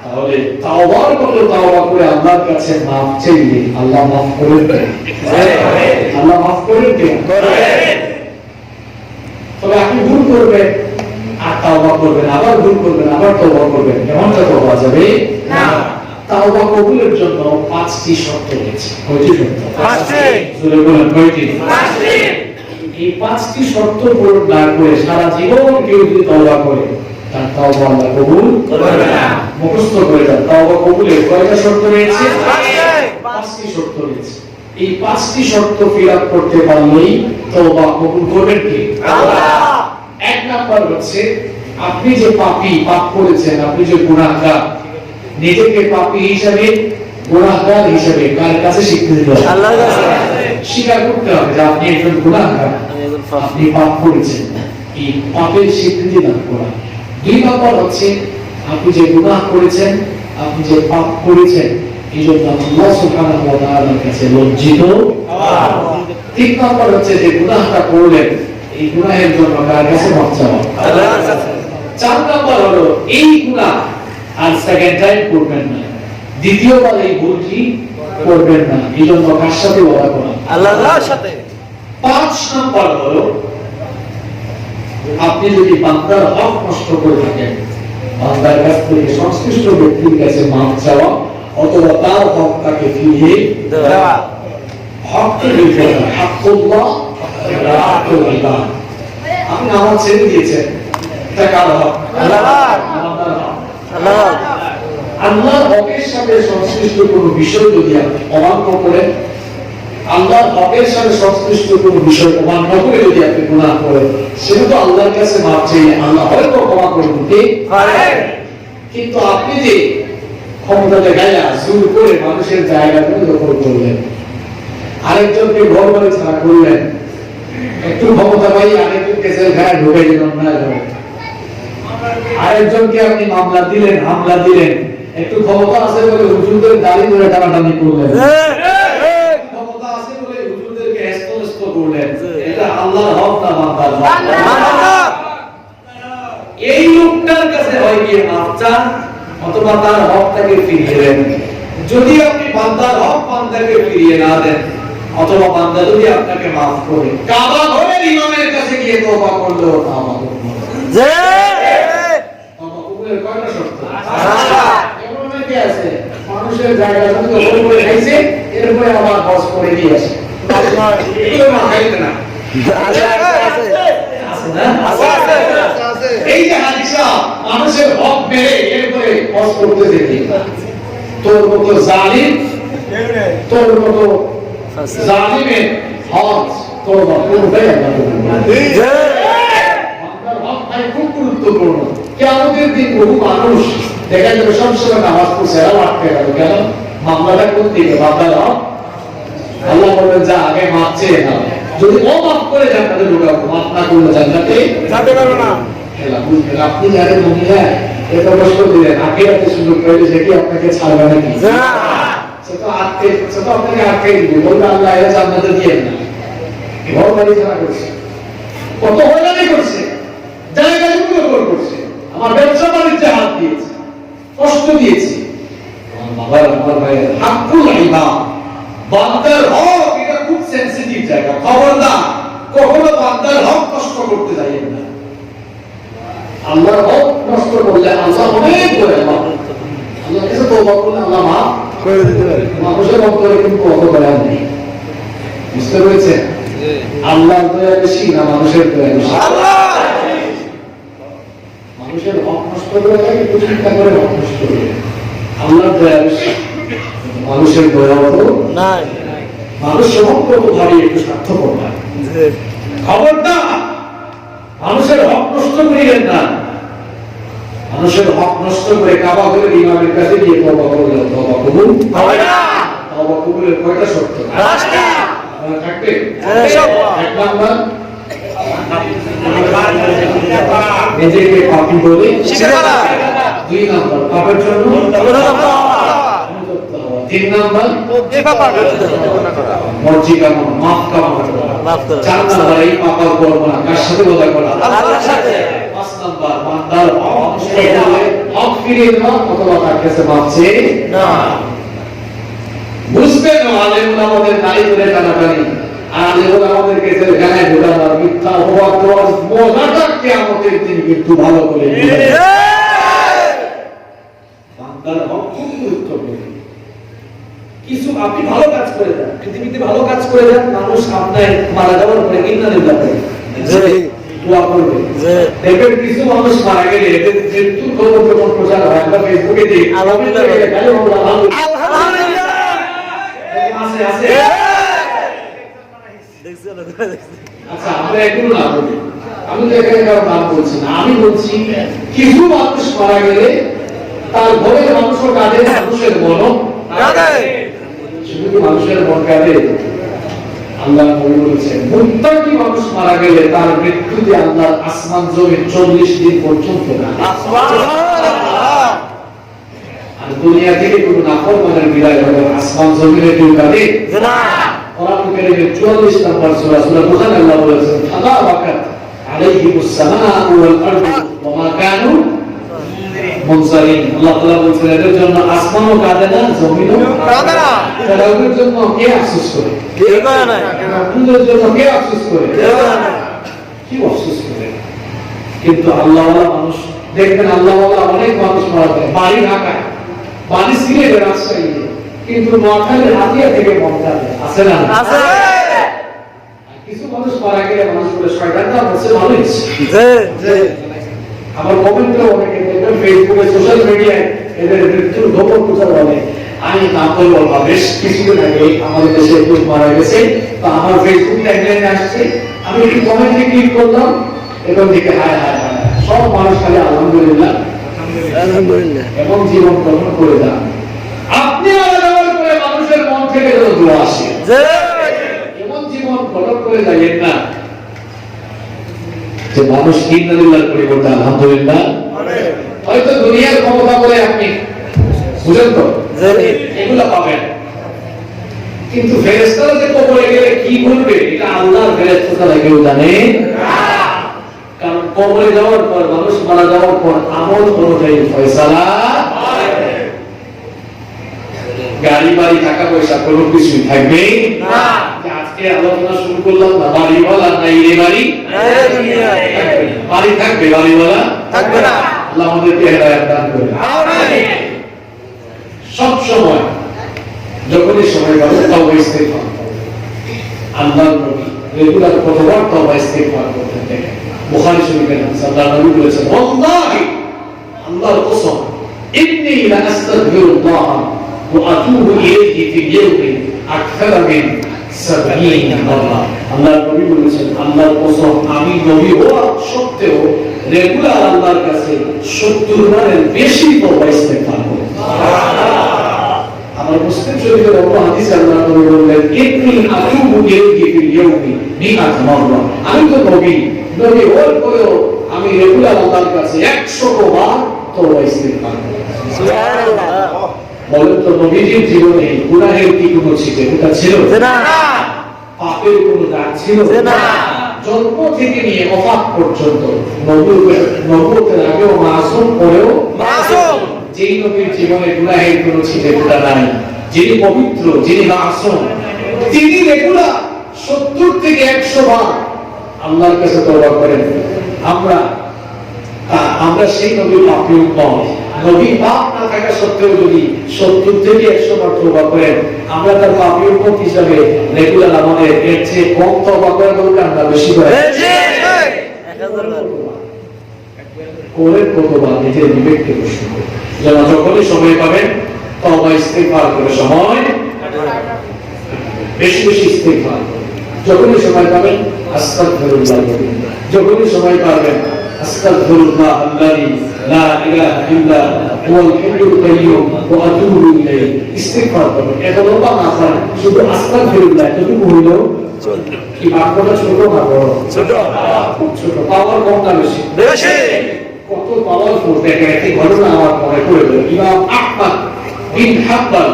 তাহলে তাওবার মতো তাওবা করে আল্লাহর কাছে মাফ চাইলে আল্লাহ মাফ করেন না? আল্লাহ মাফ করেন কি? তবে আপনি ভুল করবেন আর তাওবা করবেন, আবার ভুল করবেন, আবার তওবা করবেন, এমনটা তো হওয়া যাবে না। তাওবা কবুলের জন্য 5টি শর্ত রয়েছে। কয়টি শর্ত? 5টি। জোরে বলেন কয়টি? 5টি। এই 5টি শর্ত পূরণ না করে সারা জীবন কেউ যদি তওবা করে তার তাওবা আল্লাহ কবুল করবে না। মুখস্থ করে যান, তাওবা কবুলের কয়টা শর্ত রয়েছে? 5টি শর্ত রয়েছে। এই 5টি শর্ত ফিলআপ করতে পারলেই তওবা কবুল করবেন কে? আল্লাহ। এক নাম্বার হচ্ছে আপনি যে পাপী, পাপ করেছেন, আপনি যে গুনাহগার, নিজেকে পাপী হিসেবে, গুনাহগার হিসেবে কার কাছে স্বীকৃতি দিতে হবে? আল্লাহর কাছে। স্বীকার করতে হবে যে আপনি একজন গুনাহগার, আপনি পাপ করেছেন, এই পাপের স্বীকৃতি দান করা। 2 নম্বর হচ্ছে আপনি যে গুনাহ করেছেন, আপনি যে পাপ করেছেন, এই জন্য আল্লাহ সুবহানাহু ওয়া তাআলার কাছে লজ্জিত হওয়া। 3 নম্বর হচ্ছে যে গুনাহটা করলেন, এই গুনাহের জন্য কার কাছে মাফ চাওয়া? আল্লাহর কাছে। 4 নম্বর হলো এই গুনাহ আর সেকেন্ড টাইম করবেন না, দ্বিতীয়বার এই ভুলটি করবেন না, এই জন্য কার সাথে ওয়াদা করা? আল্লাহর সাথে। 5 নম্বর হলো আপনি যদি বান্দার হক নষ্ট করে থাকেন, বান্দার কাছ থেকে সংশ্লিষ্ট ব্যক্তির কাছে মাফ চাওয়া অথবা তার হক তাকে ফিরিয়ে দেওয়া। হককে ফিরিয়ে দেওয়া, হাক্কুল্লাহ ওয়া হাক্কুল ইবাদ। আপনি নামাজ ছেড়ে দিয়েছেন, এটা কার হক? আল্লাহর। আল্লাহর। আল্লাহর হকের সাথে সংশ্লিষ্ট কোনো বিষয় যদি আপনি অমান্য করেন, আল্লাহর হকের সাথে সংশ্লিষ্ট কোনো বিষয় অমান্য করে যদি আপনি গুনাহ করেন, সেটা তো আল্লাহর কাছে মাফ চাইলে আল্লাহ হয়তো ক্ষমা করে দিতে পারেন। কিন্তু আপনি যে ক্ষমতাতে গায়া জোর করে মানুষের জায়গাগুলো দখল করলেন, আরেকজনকে ঘর বাড়ি ছাড়া করলেন, একটু ক্ষমতা পাই আরেকজনকে জেলখানায় ঢুকে দিলেন, না আরেকজনকে আপনি মামলা দিলেন, হামলা দিলেন, একটু ক্ষমতা আছে বলে হুজুরদের দাড়ি ধরে টানাটানি করলেন, ক্ষমতা আছে বলে হুজুরদেরকে হেস্তনেস্ত করলেন, এটা আল্লাহর হক না বান্দার হক? এই লোকটার কাছে হয় গিয়ে মাফ চান অথবা তার হকটাকে ফিরিয়ে দেন। যদি আপনি বান্দার হক বান্দাকে ফিরিয়ে না দেন অথবা বান্দা যদি আপনাকে মাফ করে, কাবা ঘরের ইমামের কাছে গিয়ে তওবা করলেও তওবা করবে না। তওবা কবুলের কয়টা শর্ত? 5টা। এমন অনেকে আছে মানুষের জায়গাগুলো দখল করে খাইছে, এরপরে আবার হজ করে দিয়ে আসে। এগুলো না খাইতে না। এই যে হাদিসা মানুষের হক মেরে এরপরে হজ করতে যেতে, তোর মতো জালিম, তোর মতো জালিমের হজ তওবা করবে আল্লাহ করবে। বান্দার হক ভাই খুব গুরুত্বপূর্ণ। কিয়ামতের দিন বহু মানুষ দেখা যাবে সবসময় নামাজ পড়ছে, এরা আটকে গেল, কেন? মামলাটা কোন দিকে? বান্দার হক। আল্লাহ বলবেন যা আগে মাফ চেয়ে নাও, যদি ও মাফ করে জান্নাতে ঢোকাবো, মাফ না করলে জান্নাতে যেতে পারবে না। আপনি যারা মহিলা এত কষ্ট দিলেন, আখিরাতে সুযোগ পাইলে সেটি আপনাকে ছাড়বে নাকি? সেটা আপনাকে আটকে দিবে, বলবে আল্লাহ এরা জান্নাতে দিয়ে না। ঘর বাড়ি ছাড়া করছে, কত হয়রানি করছে, জায়গাগুলো দখল করছে, আমার ব্যবসা বাণিজ্যে হাত দিয়েছে, কষ্ট দিয়েছে। আমার বাবার, আমার ভাইয়ের হাক্কুল ইবাদ, বান্দার হক, এটা খুব সেনসিটিভ জায়গা। খবরদার কখনো বান্দার হক নষ্ট করতে যাইয়েন না। আল্লাহর হক নষ্ট করলে আল্লাহ অনেক করে মাফ, আল্লাহর কাছে তওবা করলে আল্লাহ মাফ করে দিতে পারে। মানুষের অন্তরে কিন্তু অত দয়া নেই, বুঝতে পেরেছেন? আল্লাহর দয়া বেশি না মানুষের দয়া বেশি? মানুষের হক নষ্ট করে থাকে, একটু চিন্তা করে হক নষ্ট করে। আল্লাহর দয়া বেশি, মানুষের দয়া অত নাই। মানুষ সমগ্র ভাবে একটু স্বার্থপর হয়। খবরদার মানুষের হক নষ্ট করিলেন না। মানুষের হক নষ্ট করে কাবা ঘরের ইমামের কাছে গিয়ে তওবা করলে তওবা কবুল হবে না। তওবা কবুলের কয়টা শর্ত? 5টা। থাকবে। 1 নাম্বার নিজেকে পাপী বলে শিখে ফেলা। 2 নম্বর পাপের জন্য অনুতপ্ত হওয়া। 3 নম্বর মর্জি কামনা মাফ কামনা করা। 4 নম্বর এই পাপার কর্ম না কার সাথে কথা বলা আল্লাহর সাথে। 5 নম্বর বান্দার হক ফিরিয়ে দেওয়া অথবা তার কাছে মাফ চেয়ে না। বুঝবেন আলেম আমাদের নারী করে টানাটানি আলেম আমাদেরকে জেলখানায় ঢোকানো মিথ্যা অপবাদ দেওয়ার মজাটা কিয়ামতের দিন কিন্তু ভালো করে বুঝবেন। বান্দার হক খুব গুরুত্বপূর্ণ। কিছু আপনি ভালো কাজ করে দেন, পৃথিবীতে ভালো কাজ করে দেন, মানুষ আপনার মারা যাওয়ার পরে ইন্না লিল্লাহি দোয়া করবে। দেখবেন কিছু মানুষ মারা গেলে এদের মৃত্যু খবর যখন প্রচার হয় আমরা ফেসবুকে দেখি আলহামদুলিল্লাহ। আছে আছে। আচ্ছা আমরা এগুলো না বলি, আমি তো এখানে কারো নাম বলছি না, আমি বলছি কিছু মানুষ মারা গেলে তার ঘরের মানুষও কাঁদে, মানুষের মনও কাঁদে। শুধু কি মানুষের মন কাঁদে? আল্লাহ নবী বলেছেন মুত্তাকি মানুষ মারা গেলে তার মৃত্যুতে আল্লাহ আসমান জমিন 40 দিন পর্যন্ত না। আর দুনিয়া থেকে কোনো নাফরমানের বিদায় হবে, আসমান জমিনে কেউ কাঁদে না। কোরআন কারীমের 44 নম্বর সূরা সূরা বুখারী আল্লাহ বলেছেন ফালা ওয়াকাত আলাইহিমুস সামাউ ওয়াল আরদু ওয়া মা কানু মুনজারিন। আল্লাহ তাআলা বলেছেন এদের জন্য আসমানও কাঁদে না, জমিনও কাঁদে না। তাদের জন্য কে আফসোস করে? কেউ করে না। আপনাদের জন্য কে আফসোস করে? কেউ করে না। কি আফসোস করে? কিন্তু আল্লাহওয়ালা মানুষ দেখবেন, আল্লাহওয়ালা অনেক মানুষ মারা যায় বাড়ি ঢাকায়, বাড়ি সিলেটে, রাজশাহীতে, কিন্তু নোয়াখালীর হাতিয়া থেকে মন কাঁদে, আছে না? আছে। কিছু মানুষ মারা গেলে মানুষ বলে শয়তানটা বলছে মানুষ। জি। আমার কমেন্টে অনেকে দেখবেন ফেসবুকে সোশ্যাল মিডিয়ায় এদের মৃত্যুর খবর প্রচার বলে। আমি নাম বলবো না, বেশ কিছুদিন আগে আমাদের দেশে একটু মারা গেছে, তো আমার ফেসবুক টাইমলাইনে আসছে, আমি একটু কমেন্টে ক্লিক করলাম, এবং দিকে হায় হায় হায় সব মানুষ খালি আলহামদুলিল্লাহ আলহামদুলিল্লাহ। এবং জীবন গ্রহণ করে যান। আপনি মারা যাওয়ার পরে মানুষের মন থেকে যেন দোয়া আসে, এমন জীবন গ্রহণ করে যাইয়েন না যে মানুষ ইন্নালিল্লাহর পরিবর্তে আলহামদুলিল্লাহ। হয়তো দুনিয়ার ক্ষমতা বলে আপনি বুঝেন তো এগুলা পাবেন, কিন্তু ফেরেশতারা যে কবরে গেলে কি করবে এটা আল্লাহর ফেরেশতারা কেউ জানে না। কারণ কবরে যাওয়ার পর, মানুষ মারা যাওয়ার পর আমল অনুযায়ী ফয়সালা হয়। গাড়ি বাড়ি টাকা পয়সা কোনো কিছুই থাকবে না। আজকে আলোচনা শুরু করলাম না বাড়িওয়ালা না এই বাড়ি বাড়ি থাকবে, বাড়িওয়ালা থাকবে না। আল্লাহ আমাদেরকে হেদায়েত দান করুন। সব সময় যখনই সময় পাবে তওবা ইস্তেগফার, আল্লাহর নবী রেগুলার কতবার তওবা ইস্তেগফার করতেন দেখেন। বুখারী শরীফে আল্লাহর নবী বলেছেন ওয়াল্লাহি, আল্লাহর কসম, ইন্নী লা আস্তাগফিরুল্লাহ ওয়া আতুবু ইলাইহি ফি ইয়াওমি আকসার মিন 70 মাররা। আল্লাহর নবী বলেছেন আল্লাহর কসম, আমি নবী হওয়া সত্ত্বেও রেগুলার আল্লাহর কাছে 70 বারের বেশি তওবা ইস্তেগফার করি। আমার মুসলিম শরীফের অন্য হাদিসে আল্লাহর নবী বললেন ইন্নী আতুবু ইলাইহি ফি ইয়াওমি 100 মাররা। আমি তো নবী হওয়ার পরেও আমি রেগুলার আল্লাহর কাছে 100 বার তওবা ইস্তেগফার করি। সুবহানাল্লাহ। বলেন তো নবীজির জীবনে গুনাহের কি কোনো ছিটেফোঁটা ছিল? না। পাপের কোনো দাগ ছিল? না। জন্ম থেকে নিয়ে ওফাত পর্যন্ত নবুয়তের আগেও মাসুম, পরেও মাসুম। যেই নবীর জীবনে গুনাহের কোনো ছিটেফোঁটা নাই, যিনি পবিত্র, যিনি মাসুম, তিনি রেগুলার 70 থেকে 100 বার আল্লাহর কাছে তওবা করেন। আমরা সেই নবীর পাপী উম্মত, নবী পাপ না থাকা সত্ত্বেও যদি 70 থেকে 100 বার তওবা করেন, আমরা তার পাপী উম্মত হিসাবে রেগুলার আমাদের এর চেয়ে কম তওবা করা দরকার না বেশি করে? করে কতবার নিজের বিবেককে প্রশ্ন করুন। যখনই সময় পাবেন তওবা ইস্তেগফার করে সময় বেশি বেশি ইস্তেগফার করুন। যখনই সময় পাবেন আস্তাগফিরুল্লাহ বলুন। যখনই সময় পাবেন আস্তাগফিরুল্লাহ আল্লাযী লা ইলাহা ইল্লা হুয়াল হাইয়ুল কাইয়্যুম ওয়া আতুবু ইলাইহি। ইস্তেগফার করুন। এত লম্বা না হয়, শুধু আস্তাগফিরুল্লাহ এতটুকু হইলেও কি বাক্যটা ছোট না বড়? ছোট। খুব ছোট। পাওয়ার কম না বেশি? বেশি। কত পাওয়ারফুল দেখেন, একটি ঘটনা আমার মনে পড়ে গেল। ইমাম আহমদ বিন হাম্বল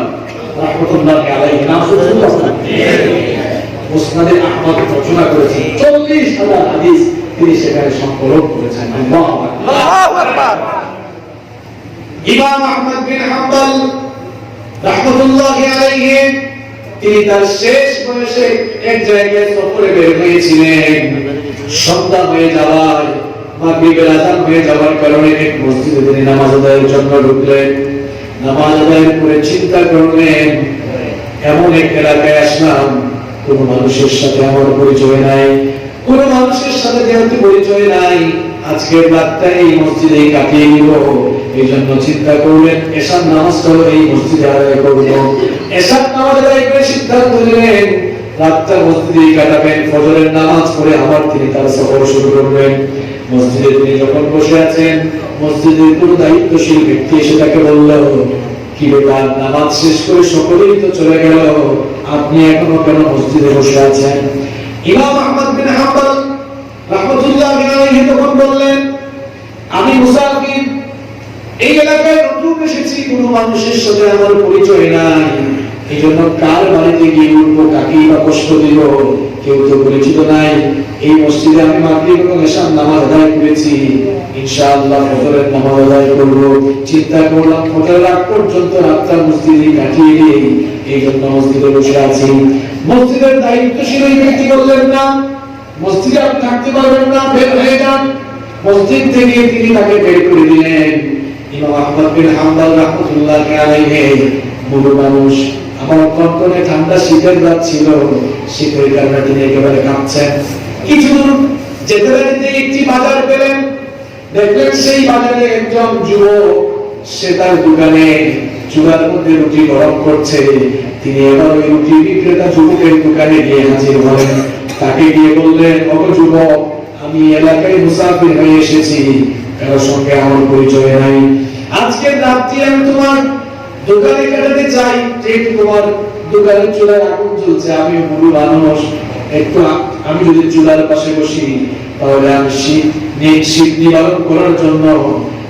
রাহমাতুল্লাহি আলাইহি নাম শুনছেন? মুসনাদে আহমদ রচনা করেছেন, 40,000 হাদিস তিনি সেখানে সংকলন করেছেন। আল্লাহু আকবার। ইমাম আহমদ বিন হাম্বল রাহমাতুল্লাহি আলাইহি তিনি তার শেষ বয়সে এক জায়গায় সফরে বের হয়েছিলেন। সন্ধ্যা হয়ে যাওয়ায়, মাগরিবের আযান হয়ে যাওয়ার কারণে এক মসজিদে তিনি নামাজ আদায়ের জন্য ঢুকলেন। নামাজ আদায়ের পরে চিন্তা করলেন, এমন এক এলাকায় আসলাম, কোন মানুষের সাথে আমার পরিচয় নাই, কোন মানুষের সাথে যেহেতু পরিচয় নাই, আজকের রাতটা এই মসজিদে কাটিয়ে নিব। এই জন্য চিন্তা করলেন এশার নামাজটা এই মসজিদে আদায় করব। এশার নামাজ আদায় করে সিদ্ধান্ত নিলেন রাতটা মসজিদে কাটাবেন। ফজরের নামাজ পড়ে আবার তিনি তার সফর শুরু করবেন। মসজিদে তিনি যখন বসে আছেন, মসজিদের কোনো দায়িত্বশীল ব্যক্তি এসে তাকে বলল, কি ব্যাপার, নামাজ শেষ করে সকলেই তো চলে গেল, আপনি এখনো কেন মসজিদে বসে আছেন? ইমাম আহমদ বিন হাম্বল রাহমাতুল্লাহি আলাইহি তখন বললেন, আমি মুসাফির, এই এলাকায় নতুন এসেছি, কোনো মানুষের সাথে আমার পরিচয় নাই, এই জন্য কার বাড়িতে গিয়ে উঠবো, কাকেই বা কষ্ট দিব, কেউ তো পরিচিত নাই। এই মসজিদে আমি মাগরিব এবং এশার নামাজ আদায় করেছি, ইনশাআল্লাহ ফজরের নামাজ আদায় করব। চিন্তা করলাম ফজরের আগ পর্যন্ত রাতটা মসজিদে কাটিয়ে দিই, এই জন্য মসজিদে বসে আছি। মসজিদের দায়িত্বশীল ওই ব্যক্তি বললেন, না, মসজিদে আপনি থাকতে পারবেন না, বের হয়ে যান। মসজিদ থেকে তিনি তাকে বের করে দিলেন। ইমাম আহমদ বিন হাম্বল রাহমাতুল্লাহি আলাইহি বুড়ো মানুষ, আমার কনকনে ঠান্ডা শীতের রাত ছিল, শীতের কারণে তিনি একেবারে কাঁপছেন। কিছু দূর যেতে যেতে একটি বাজার পেলেন। দেখলেন সেই বাজারে একজন যুবক, সে তার দোকানে চুলার মধ্যে রুটি গরম করছে। তিনি এবার ওই রুটি বিক্রেতা যুবকের দোকানে গিয়ে হাজির হলেন। তাকে গিয়ে বললেন, ও যুবক, আমি এলাকায় মুসাফির হয়ে এসেছি, কারোর সঙ্গে আমার পরিচয় নাই, আজকের রাতটি আমি তোমার দোকানে কাটাতে চাই। যেহেতু তোমার দোকানের চুলায় আগুন জ্বলছে, আমি বুড়ো মানুষ, একটু আমি যদি চুলার পাশে বসি তাহলে আমি শীত নিবারণ করার জন্য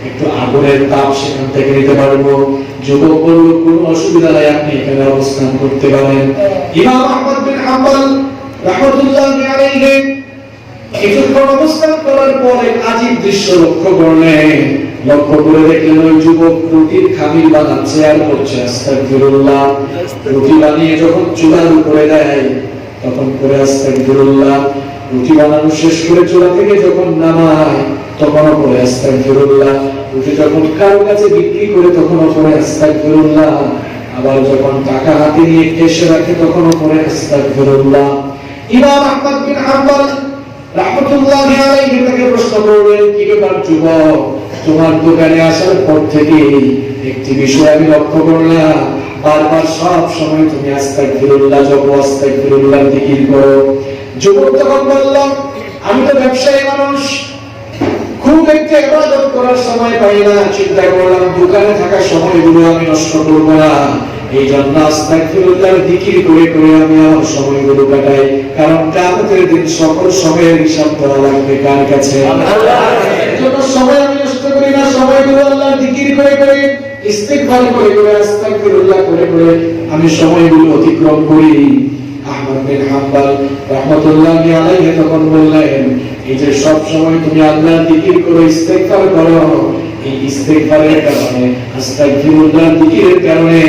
একটু আগুনের তাপ সেখান থেকে নিতে পারবো। যুবক বলল, কোনো অসুবিধা নাই, আপনি এখানে অবস্থান করতে পারেন। ইমাম আহমদ বিন হাম্বল রাহমাতুল্লাহি আলাইহি কিছুক্ষণ অবস্থান করার পরে আজীব দৃশ্য লক্ষ্য করলেন। লক্ষ্য করে দেখলেন ওই যুবক রুটির খামির বানাচ্ছে আর বলছে আস্তাগফিরুল্লাহ। রুটি বানিয়ে যখন চুলার উপরে দেয় তখন করে আস্তাগফিরুল্লাহ। রুটি বানানো শেষ করে চুলা থেকে যখন নামায় তখনও করে আস্তাগফিরুল্লাহ। রুটি যখন কারো কাছে বিক্রি করে তখনও করে আস্তাগফিরুল্লাহ। আবার যখন টাকা হাতে নিয়ে এসে রাখে তখনও করে আস্তাগফিরুল্লাহ। ইমাম আহমদ বিন হাম্বল রাহমাতুল্লাহি আলাইহি তাকে প্রশ্ন করলেন, কি ব্যাপার যুবক, তোমার দোকানে আসার পর থেকে একটি বিষয় আমি লক্ষ্য করলাম, বারবার সব সময় তুমি আস্তাগফিরুল্লাহ জপো, আস্তাগফিরুল্লাহ জিকির করো। যুবক তখন বলল, আমি তো ব্যবসায়ী মানুষ, খুব একটু ইবাদত করার সময় পাই না, চিন্তা করলাম দোকানে থাকার সময়গুলো আমি নষ্ট করব না, এই জন্য আস্তাগফিরুল্লাহ জিকির করে করে আমি আমার সময়গুলো কাটাই। কারণ কিয়ামতের দিন সকল সময়ের হিসাব দেওয়া লাগবে কার কাছে? আল্লাহর। এজন্য সময় আমি নষ্ট করি না, সময়গুলো আল্লাহর জিকির করে করে, ইস্তিগফার করে করে, আস্তাগফিরুল্লাহ করে করে আমি সময়গুলো অতিক্রম করি। আহমদ বিন হাম্বল রাহমাতুল্লাহি আলাইহি তখন বললেন, এই যে সব সময় তুমি আল্লাহর জিকির করো, ইস্তিগফার করো, এই ইস্তিগফারের কারণে, আস্তাগফিরুল্লাহ জিকিরের কারণে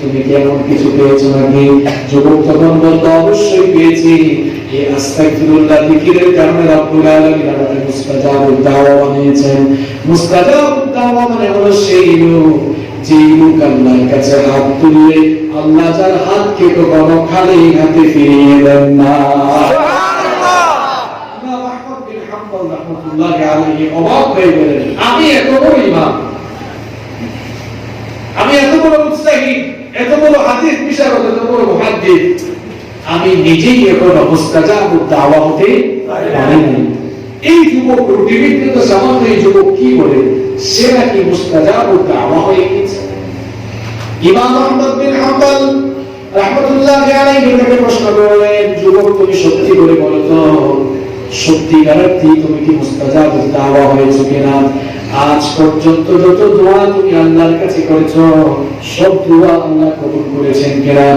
তুমি কি এমন কিছু পেয়েছো নাকি? যুবক তখন বলল, অবশ্যই পেয়েছি। এই আস্তাগফিরুল্লাহ জিকিরের কারণে রব্বুল আলামিন আমাকে মুস্তাজাবুদ দাওয়া বানিয়েছেন। মুস্তাজাবুদ দাওয়া মানে হলো সেই লোক যে লোক আল্লাহর কাছে হাত তুললে আল্লাহ যার হাতকে কখনো খালি হাতে ফিরিয়ে দেন না। সুবহানাল্লাহ। ইমাম আহমদ বিন হাম্বল রাহমাতুল্লাহি আলাইহি অবাক হয়ে গেলেন, আমি এত বড় ইমাম, আমি এত বড় মুজতাহিদ, এত বড় হাদিস বিশারদ, এত বড় মুহাদ্দিস, আমি নিজেই এখন মুস্তাজাবুদ দাওয়া হতে পারি নাই। এই যুবক রুটি বিক্রেতা সামান্য এই যুবক কি বলে, সে নাকি মুস্তাজাবুদ দাওয়া হয়ে গেছে। ইমাম আহমদ বিন হাম্বল রাহমাতুল্লাহি আলাইহি থেকে প্রশ্ন করলেন, যুবক তুমি সত্যি করে বলো তো, সত্যিকার অর্থে তুমি কি মুস্তাজাবুদ দাওয়া হয়েছো কিনা? আজ পর্যন্ত যত দোয়া তুমি আল্লাহর কাছে করেছো সব দোয়া আল্লাহ কবুল করেছেন কিনা?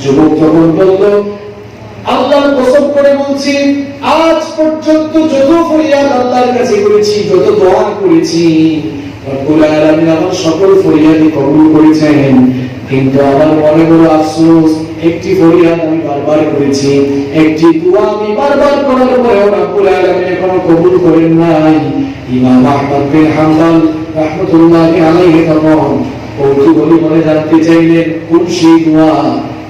যুবক তখন বলল, আল্লাহর কসম করে বলছি, আজ পর্যন্ত যত ফরিয়াদ আল্লাহর কাছে করেছি, যত দোয়া করেছি, রব্বুল আলামিন আমার সকল ফরিয়াদই কবুল করেছেন। কিন্তু আমার মনে বড় আফসোস, একটি ফরিয়াদ আমি বারবার করেছি, একটি দোয়া আমি বারবার করার পরেও রব্বুল আলামিন এখনো কবুল করেন নাই। ইমাম আহমদ বিন হাম্বল রাহমাতুল্লাহি আলাইহি তখন কৌতূহলী মনে জানতে চাইলেন, কোন সেই দোয়া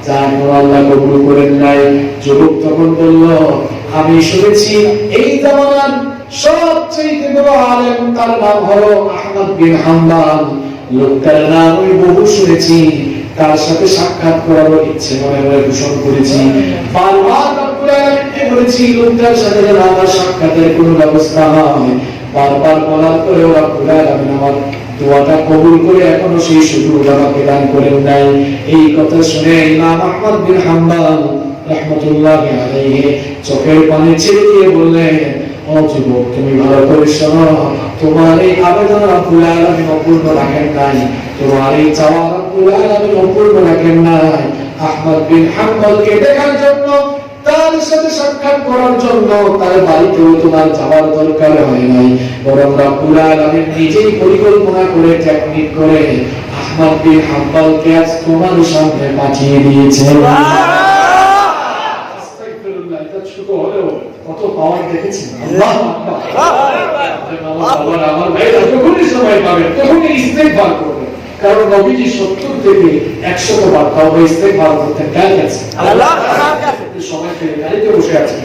যা আল্লাহ কবুল করেন নাই? যুবক তখন বলল, আমি শুনেছি এই জামানার সবচেয়ে বড় আলেম, তার নাম হলো আহমদ বিন হাম্বল। লোকটার নাম আমি বহু শুনেছি, তার সাথে সাক্ষাৎ করার ইচ্ছে মনে মনে পোষণ করেছি। বারবার রব্বুল আলামিনকে বলেছি লোকটার সাথে যেন আমার সাক্ষাতের কোনো ব্যবস্থা হয়। বারবার বলার পরেও রব্বুল আলামিন আমার দোয়াটা কবুল করে এখনো সেই সুযোগ আমাকে দান করেন নাই। এই কথা শুনে ইমাম আহমদ বিন হাম্বল রাহমাতুল্লাহি আলাইহি চোখের পানি ছেড়ে দিয়ে বললেন, ও যুবক তুমি ভালো করে শোনো, তোমার এই আবেদন রব্বুল আলামিন অপূর্ণ রাখেন নাই, তোমার এই চাওয়া রব্বুল আলামিন অপূর্ণ রাখেন নাই। আহমদ বিন হাম্বলকে দেখার জন্য, তার সাথে সাক্ষাৎ করার জন্য তার বাড়িতেও তোমার যাওয়ার দরকার হয় নাই, বরং রব্বুল আলামিন নিজেই পরিকল্পনা করে টেকনিক করে আহমদ বিন হাম্বলকে আজ তোমার সামনে পাঠিয়ে দিয়েছেন। আস্তাগফিরুল্লাহ, এটা ছোট হলেও কত পাওয়ার দেখেছেন। আল্লাহু আকবার। আমার ভাইরা যখনই সময় পাবেন তখনই ইস্তেগফার করবেন, কারণ নবীজি 70 থেকে 100 বার তাওবা ইস্তেগফার করতেন। কার কাছে? আল্লাহর কাছে। সময় পেলে গাড়িতে বসে আছেন,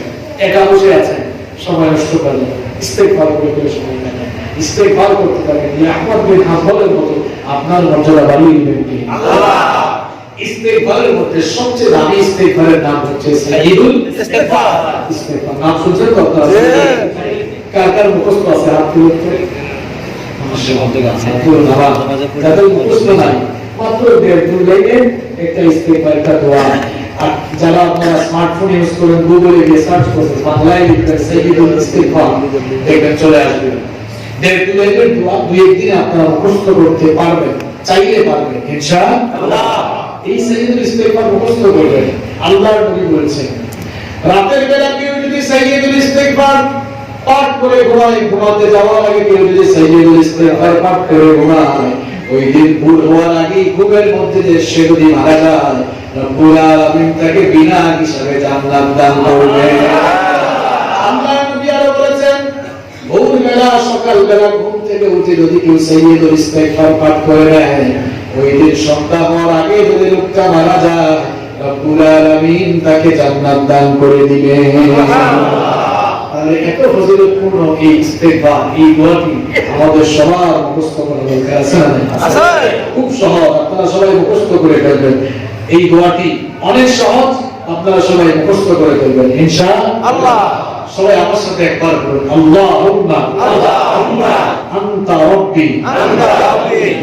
একা বসে আছেন, সময় নষ্ট করেন, ইস্তেগফার করে সময় কাটান, ইস্তেগফার করতে থাকেন। এই আহমদ বিন হাম্বলের মতো আপনার মর্যাদা বাড়িয়ে দিবেন কে? আল্লাহ। ইস্তেগফারের মধ্যে সবচেয়ে দামি ইস্তেগফারের নাম হচ্ছে সাইয়্যিদুল ইস্তেগফার। ইস্তেগফার নাম শুনছেন তো আপনারা? কার কার মুখস্থ আছে? হাত তুলে করে যাদের মুখস্থ নাই, মাত্র 1.5 লাইনে একটা ইস্তেগফার, একটা দোয়া। আর যারা আপনারা স্মার্টফোন ইউজ করেন, গুগলে গিয়ে সার্চ করবেন, বাংলায় লিখবেন সাইয়্যিদুল ইস্তেগফার, দেখবেন চলে আসবে। 1.5 লাইনের দোয়া 2-1 দিনে আপনারা মুখস্থ করতে পারবেন, চাইলে পারবেন ইনশাআল্লাহ। এই সাইয়্যিদুল ইস্তেগফার মুখস্থ করবেন। আল্লাহর নবী বলেছেন, রাতের বেলা কেউ যদি সাইয়্যিদুল ইস্তেগফার পাঠ করে ঘুমায়, ঘুমাতে যাওয়ার আগে কেউ যদি সাইয়্যিদুল ইস্তেগফার পাঠ করে ঘুমায়, ওই দিন ভোর হওয়ার আগে ঘুমের মধ্যে যে সে যদি মারা যায়, রব্বুল আলামিন তাকে বিনা হিসাবে জান্নাত দান করবেন। আল্লাহর নবী আরো বলেছেন, ভোর বেলা সকাল বেলা ঘুম থেকে উঠে যদি কেউ সাইয়্যিদুল ইস্তেগফার পাঠ করে নেয়, ওই দিন সন্ধ্যা হওয়ার আগে যদি লোকটা মারা যায়, রব্বুল আলামিন তাকে জান্নাত দান করে দিবেন। তাহলে এত ফজিলতপূর্ণ এই ইস্তেগফার, এই দোয়াটি আমাদের সবার মুখস্থ করা দরকার আছে না? আছে। খুব সহজ, আপনারা সবাই মুখস্থ করে ফেলবেন। এই দোয়াটি অনেক সহজ, আপনারা সবাই মুখস্থ করে ফেলবেন ইনশাআল্লাহ। সবাই আমার সাথে একবার বলুন, আল্লাহুম্মা আল্লাহুম্মা আনতা রাব্বি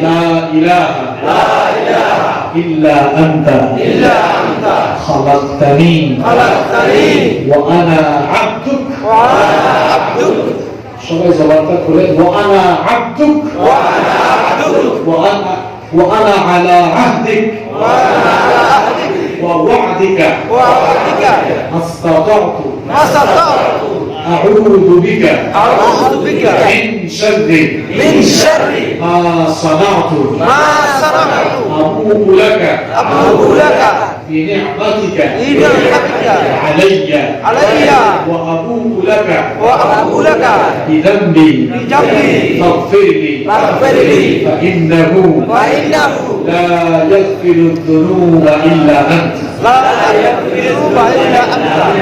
লা ইলাহা ইল্লা আনতা খালাকতানি ওয়া আনা আবদুক। সবাই জবানটা খুলেন, ওয়া আনা আবদুক ওয়া আনা আলা আহদিক ওয়া ওয়া'দিকা মাস্তাতা'তু أعوذ بك من شر ما صنعت أبوء لك بنعمتك علي وأبوء لك بذنبي فاغفر لي فإنه لا يغفر الذنوب إلا أنت।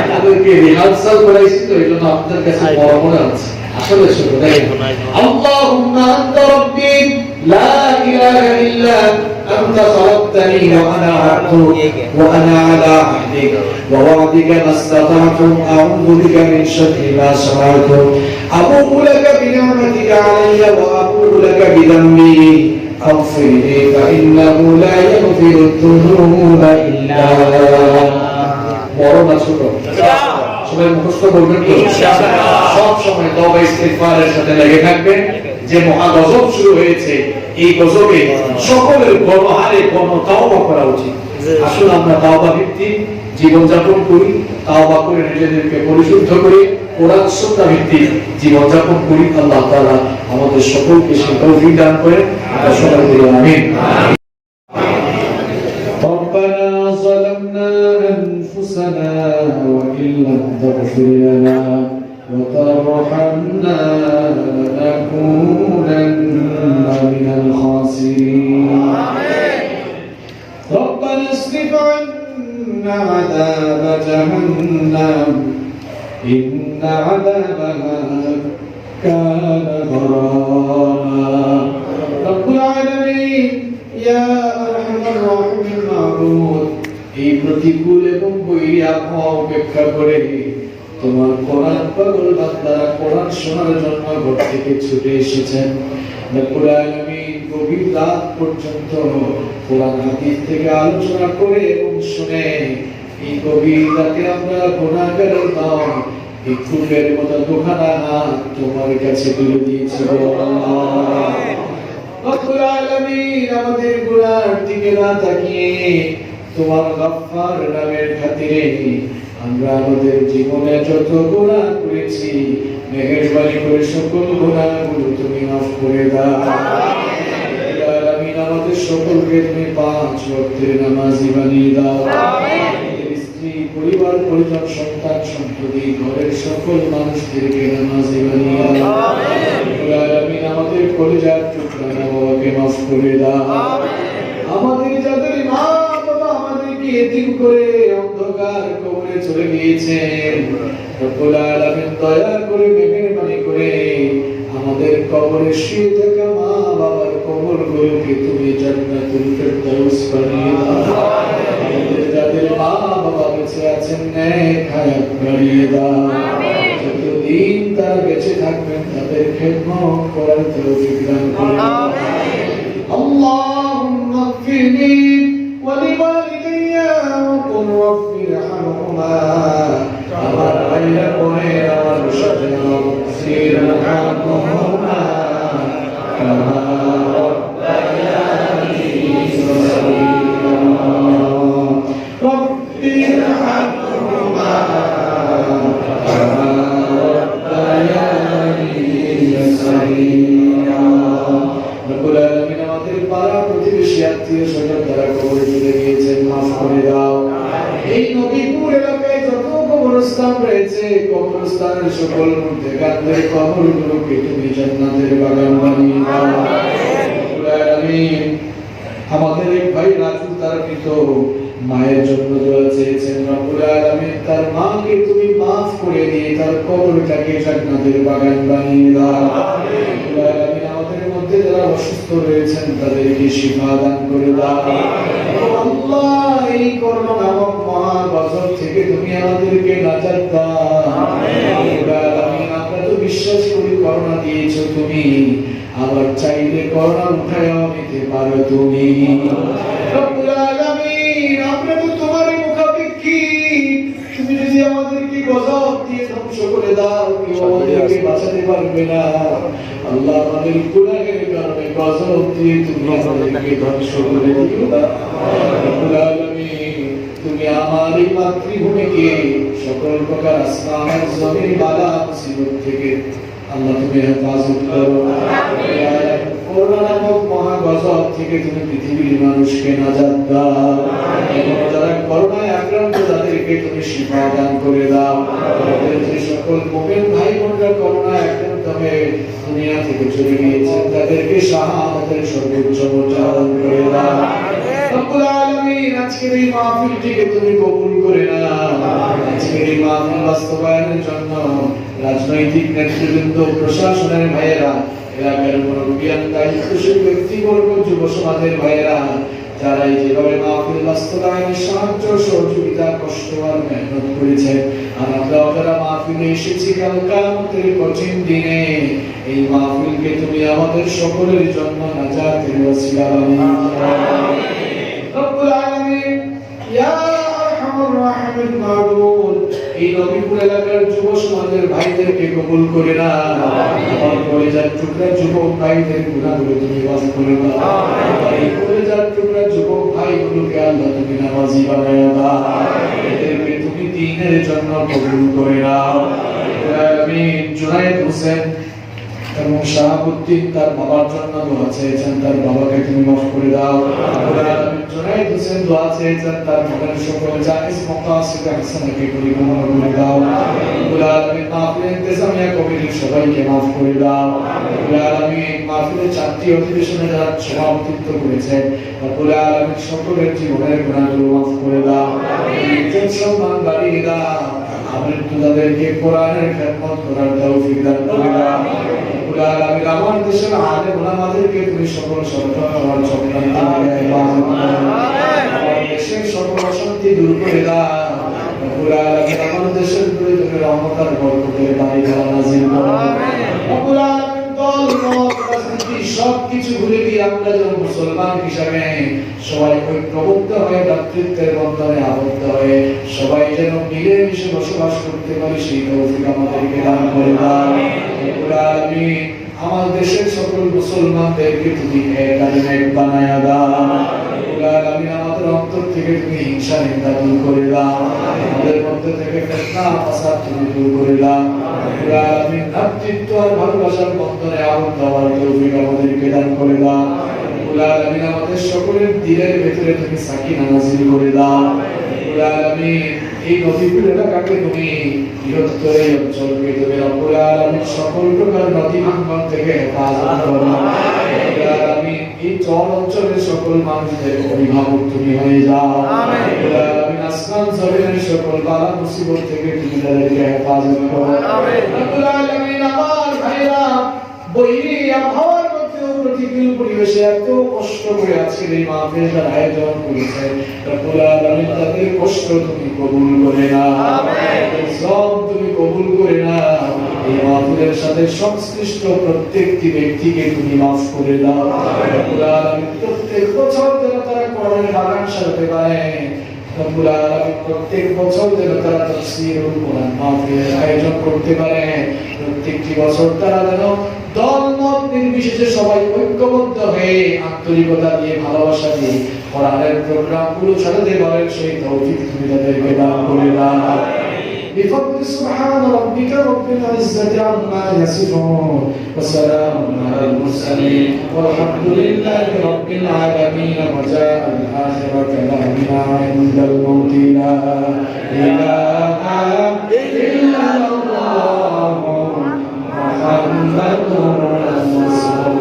আপনাদেরকে রিহার্সাল করাইছি তো এই জন্য আপনাদের কাছে বড় মনে হচ্ছে। আসলে ছোট দেখেন, আল্লাহুম্মা আনতা রাব্বি লা ইলাহা ইল্লা আনতা খালাকতানি ওয়া আনা আবদুক ওয়া আনা আলা আহদিক ওয়া ওয়া'দিকা মাস্তাতা'তু আউযু বিকা মিন শাররি মা সানা'তু আবু'ু লাকা বিনি'মাতিকা আলাইয়া ওয়া আবু'ু লাকা বিযামবি اغفرني فإنه لا يغفر الذنوب إلا বড় না ছোট সবাই মুখস্থ করবেন তো সব সময় তওবা ইস্তিগফারের সাথে লেগে থাকবেন যে মহা গজব শুরু হয়েছে এই গজবে সকলের গণহারে তওবা করা উচিত আসলে আমরা তওবা ভিত্তিক জীবন যাপন করি তওবা করে নিজেদেরকে পরিশুদ্ধ করি কোরআন সুন্নাহ ভিত্তিক জীবন যাপন করি আল্লাহ তাআলা আমাদের সকলকে সেই তৌফিক দান করেন সবাই বলি আমিন ربنا ظلمنا أنفسنا وإن لم تغفر لنا وترحمنا لنكونن من الخاسرين ربنا اصرف عنا عذاب جهنم إن عذابها كان غراما رب العالمين يا أرحم الراحمين معبود এই প্রতিকূল এবং বৈরী আবহাওয়া উপেক্ষা করে তোমার কোরআন পাগল বান্দারা কোরআন শোনার জন্য ঘর থেকে ছুটে এসেছেন রব্বুল আলামিন গভীর রাত পর্যন্ত কোরআন হাদিস থেকে আলোচনা করে এবং শুনে এই গভীর রাতে আমরা গুনাহগারের নাম ভিক্ষুকের মতো দুখানা হাত তোমার কাছে তুলে দিয়েছি রব্বুল আলামিন আমাদের গুনার দিকে না তাকিয়ে তোমার গফফার নামের খাতিরে আমরা আমাদের জীবনে যত গুনাহ করেছি মেহেরবানি করে সকল গুনাহগুলো তুমি মাফ করে দাও আমিন আমাদের সকলকে তুমি পাঁচ ওয়াক্তের নামাজি বানিয়ে দাও আমাদের স্ত্রী পরিবার পরিজন সন্তান সন্ততি ঘরের সকল মানুষদেরকে নামাজি বানিয়ে দাও আমিন আমাদের কলিজার টুকরা বাবাকে মাফ করে দাও আমাদের যাদের মা বাবা আমাদেরকে এতিম করে অন্ধকার কবরে চলে গিয়েছেন রব্বুল আলামিন দয়া করে মেহেরবানি করে আমাদের কবরে শুয়ে থাকা মা বাবার কবরগুলোকে তুমি জান্নাতুল ফেরদাউস বানিয়ে দাও আমাদের যাদের মা বাবা বেঁচে আছেন নেক হায়াত বাড়িয়ে দাও যতদিন তারা বেঁচে থাকবেন তাদের খেদমত করার তৌফিক দান করুন اللهم اغفر لي ولوالدي وقل رب ارحمهما كما ربياني صغيرا ارحمهما كما ربياني صغيرا رب ارحمهما كما ربياني صغيرا রব্বুল আলামিন আমাদের পাড়া প্রতিবেশী আত্মীয় স্বজন যারা কবরে চলে গিয়েছেন মাফ করে দাও এই নবীপুর এলাকায় যত কবরস্থান রয়েছে কবরস্থানের সকল মুর্দেগানদের কবরগুলোকে তুমি জান্নাতের বাগান বানিয়ে দাও রব্বুল আলামিন আমাদের এক ভাই রাজু তার মৃত মায়ের জন্য দোয়া চেয়েছেন রব্বুল আলামিন তার মাকে তুমি মাফ করে দিয়ে তার কবরটাকে জান্নাতের বাগান বানিয়ে দাও রব্বুল আলামিন আমাদের মধ্যে যারা অসুস্থ রয়েছেন তাদেরকে শিফা দান করে দাও আল্লাহ এই করোনা নামক মহা গজব থেকে তুমি আমাদেরকে নাজাত দাও রব্বুল আলামিন আমরা তো বিশ্বাস করি করোনা দিয়েছো তুমি আবার চাইলে করোনা উঠায়ও নিতে পারো তুমি রব্বুল আলামিন আমরা তো তোমারই মুখাপেক্ষী তুমি যদি আমাদেরকে গজব দিয়ে ধ্বংস করে দাও কেউ আমাদেরকে বাঁচাতে পারবে না আল্লাহ আমাদের গুনাহের কারণে গজব দিয়ে তুমি আমাদেরকে ধ্বংস করে দিও না রব্বুল আলামিন তুমি আমার এই মাতৃভূমিকে সকল প্রকার আসমান জমিন বালা মুসিবত থেকে আল্লাহ তুমি হেফাজত করো করোনা নামক মহা গজব থেকে তুমি পৃথিবীর মানুষকে নাজাত দাও এবং যারা করোনায় আক্রান্ত তাদেরকে তুমি শিফা দান করে দাও আমাদের যে সকল মুমিন ভাই বোনরা করোনায় আক্রান্ত হয়ে দুনিয়া থেকে চলে গিয়েছেন তাদেরকে শাহাদাতের সর্বোচ্চ মর্যাদা দান করে দাও রব্বুল আলামিন আজকের এই মাহফিলটিকে তুমি কবুল করে নাও আজকের এই মাহফিল বাস্তবায়নের জন্য রাজনৈতিক নেতৃবৃন্দ প্রশাসনের ভাইয়েরা এলাকার মুরব্বিয়ান দায়িত্বশীল ব্যক্তিবর্গ যুব সমাজের ভাইয়েরা যারা এই যেভাবে মাহফিল বাস্তবায়নে সাহায্য সহযোগিতা কষ্ট আর মেহনত করেছেন আর আমরা যারা মাহফিলে এসেছি কাল কিয়ামতের কঠিন দিনে এই মাহফিলকে তুমি আমাদের সকলের জন্য নাজাতের নবীর ওসিলা রব্বুল আলামিন ইয়া আরহামার রাহিমিন মাবুদ এই নবীপুর এলাকার যুব সমাজের ভাইদেরকে কবুল করে না আমার কলেজার টুকরা যুবক ভাইদের গুনাহগুলো তুমি মাফ করে দাও এই কলেজার টুকরা যুবক ভাইগুলোকে আল্লাহ তুমি নামাজি বানায়া দাও এদেরকে তুমি দ্বীনের জন্য কবুল করে নাও আমিন জুনায়েদ হোসেন এবং শাহাবুদ্দিন তার বাবার জন্য দোয়া চেয়েছেন তার বাবাকে তুমি মাফ করে দাও জুনায়েদ হোসেন দোয়া চেয়েছেন তার মনের সকল জায়েজ মাকাসিদ হাসানাকে পরিপূর্ণ করে দাও রব্বুল আলামিন মাহফিল ইন্তেজামিয়া কমিটির সবাইকে মাফ করে দাও রব্বুল আলামিন মাহফিলের চারটি অধিবেশনে যারা সভাপতিত্ব করেছেন রব্বুল আলামিন সকলের জীবনের গুনাহগুলো মাফ করে দাও ইজ্জত সম্মান বাড়িয়ে দাও তাদেরকে কোরআনের খেদমত করার তৌফিক দান করে দাও রব্বুল আলামিন আমার দেশের আলেম ওলামাদেরকে তুমি সকল সরকার চক্রান্ত থেকে হেফাজত করো আমার দেশের সকল অশান্তি দূর করে দাও রব্বুল আলামিন আমার দেশের উপরে তুমি রহমত আর বরকতের বাড়িঘর নাযিল করো রব্বুল আলামিন দল মত রাজনীতি সবকিছু ভুলে দিয়ে আমরা যেন মুসলমান হিসাবে সবাই ঐক্যবদ্ধ হয়ে ভ্রাতৃত্বের বন্ধনে আবদ্ধ হয়ে সবাই যেন মিলেমিশে বসবাস করতে পারি সেই তৌফিক আমাদেরকে দান করে দাও রব্বুল আলামিন আমার দেশের সকল মুসলমানদেরকে তুমি এক আলেম এক বানায়া দাও রব্বুল আলামিন আমাদের অন্তর থেকে তুমি হিংসা নিন্দা দূর করে দাও আমাদের মধ্যে থেকে ফিতনা ফাসাদ তুমি দূর করে দাও রব্বুল আলামিন ভ্রাতৃত্ব আর ভালোবাসার বন্ধনে আবদ্ধ হওয়ার তৌফিক আমাদেরকে দান করে দাও রব্বুল আলামিন আমাদের সকলের দিলের ভেতরে তুমি সাকিনা নাযিল করে দাও রব্বুল আলামিন এই নদীপুর এলাকাকে তুমি বৃহত্তর এই অঞ্চলকে তুমি রব্বুল আলামিন সকল প্রকার নদী ভাঙ্গন থেকে হেফাজত করো রব্বুল আলামিন এই চর অঞ্চলের সকল মানুষদের অভিভাবক তুমি হয়ে যাও রব্বুল আলামিন আসমান জমিনের সকল বালা মুসিবত থেকে তুমি তাদেরকে হেফাজত করো রব্বুল আলামিন আমার ভাইরা বৈরী আবহাওয়ার মধ্যেও প্রতিকূল পরিবেশে এত কষ্ট করে আজকের এই মাহফিলের আয়োজন করেছেন রব্বুল আলামিন তাদের কষ্ট তুমি কবুল করে নাও তাদের সব তুমি কবুল করে নাও এই মাহফিলের সাথে সংশ্লিষ্ট প্রত্যেকটি ব্যক্তিকে তুমি মাফ করে দাও রব্বুল আলামিন প্রত্যেক বছর যেন তারা কোরআনের বাগান সাজাতে পারে রব্বুল আলামিন প্রত্যেক বছর যেন তারা তাফসীরুল কোরআন মাহফিলের আয়োজন করতে পারে প্রত্যেকটি বছর তারা যেন দল মত নির্বিশেষে সবাই ঐক্যবদ্ধ হয়ে আন্তরিকতা দিয়ে ভালোবাসা দিয়ে কোরআনের প্রোগ্রামগুলো চালাতে পারেন সেই তৌফিক তুমি তাদেরকে দান করে দাও بفضل سبحان ربك رب العزة عما يصفون وسلام على المرسلين والحمد لله رب العالمين وجاء الآخر كلامنا عند الموت لا إله إلا الله محمد رسول الله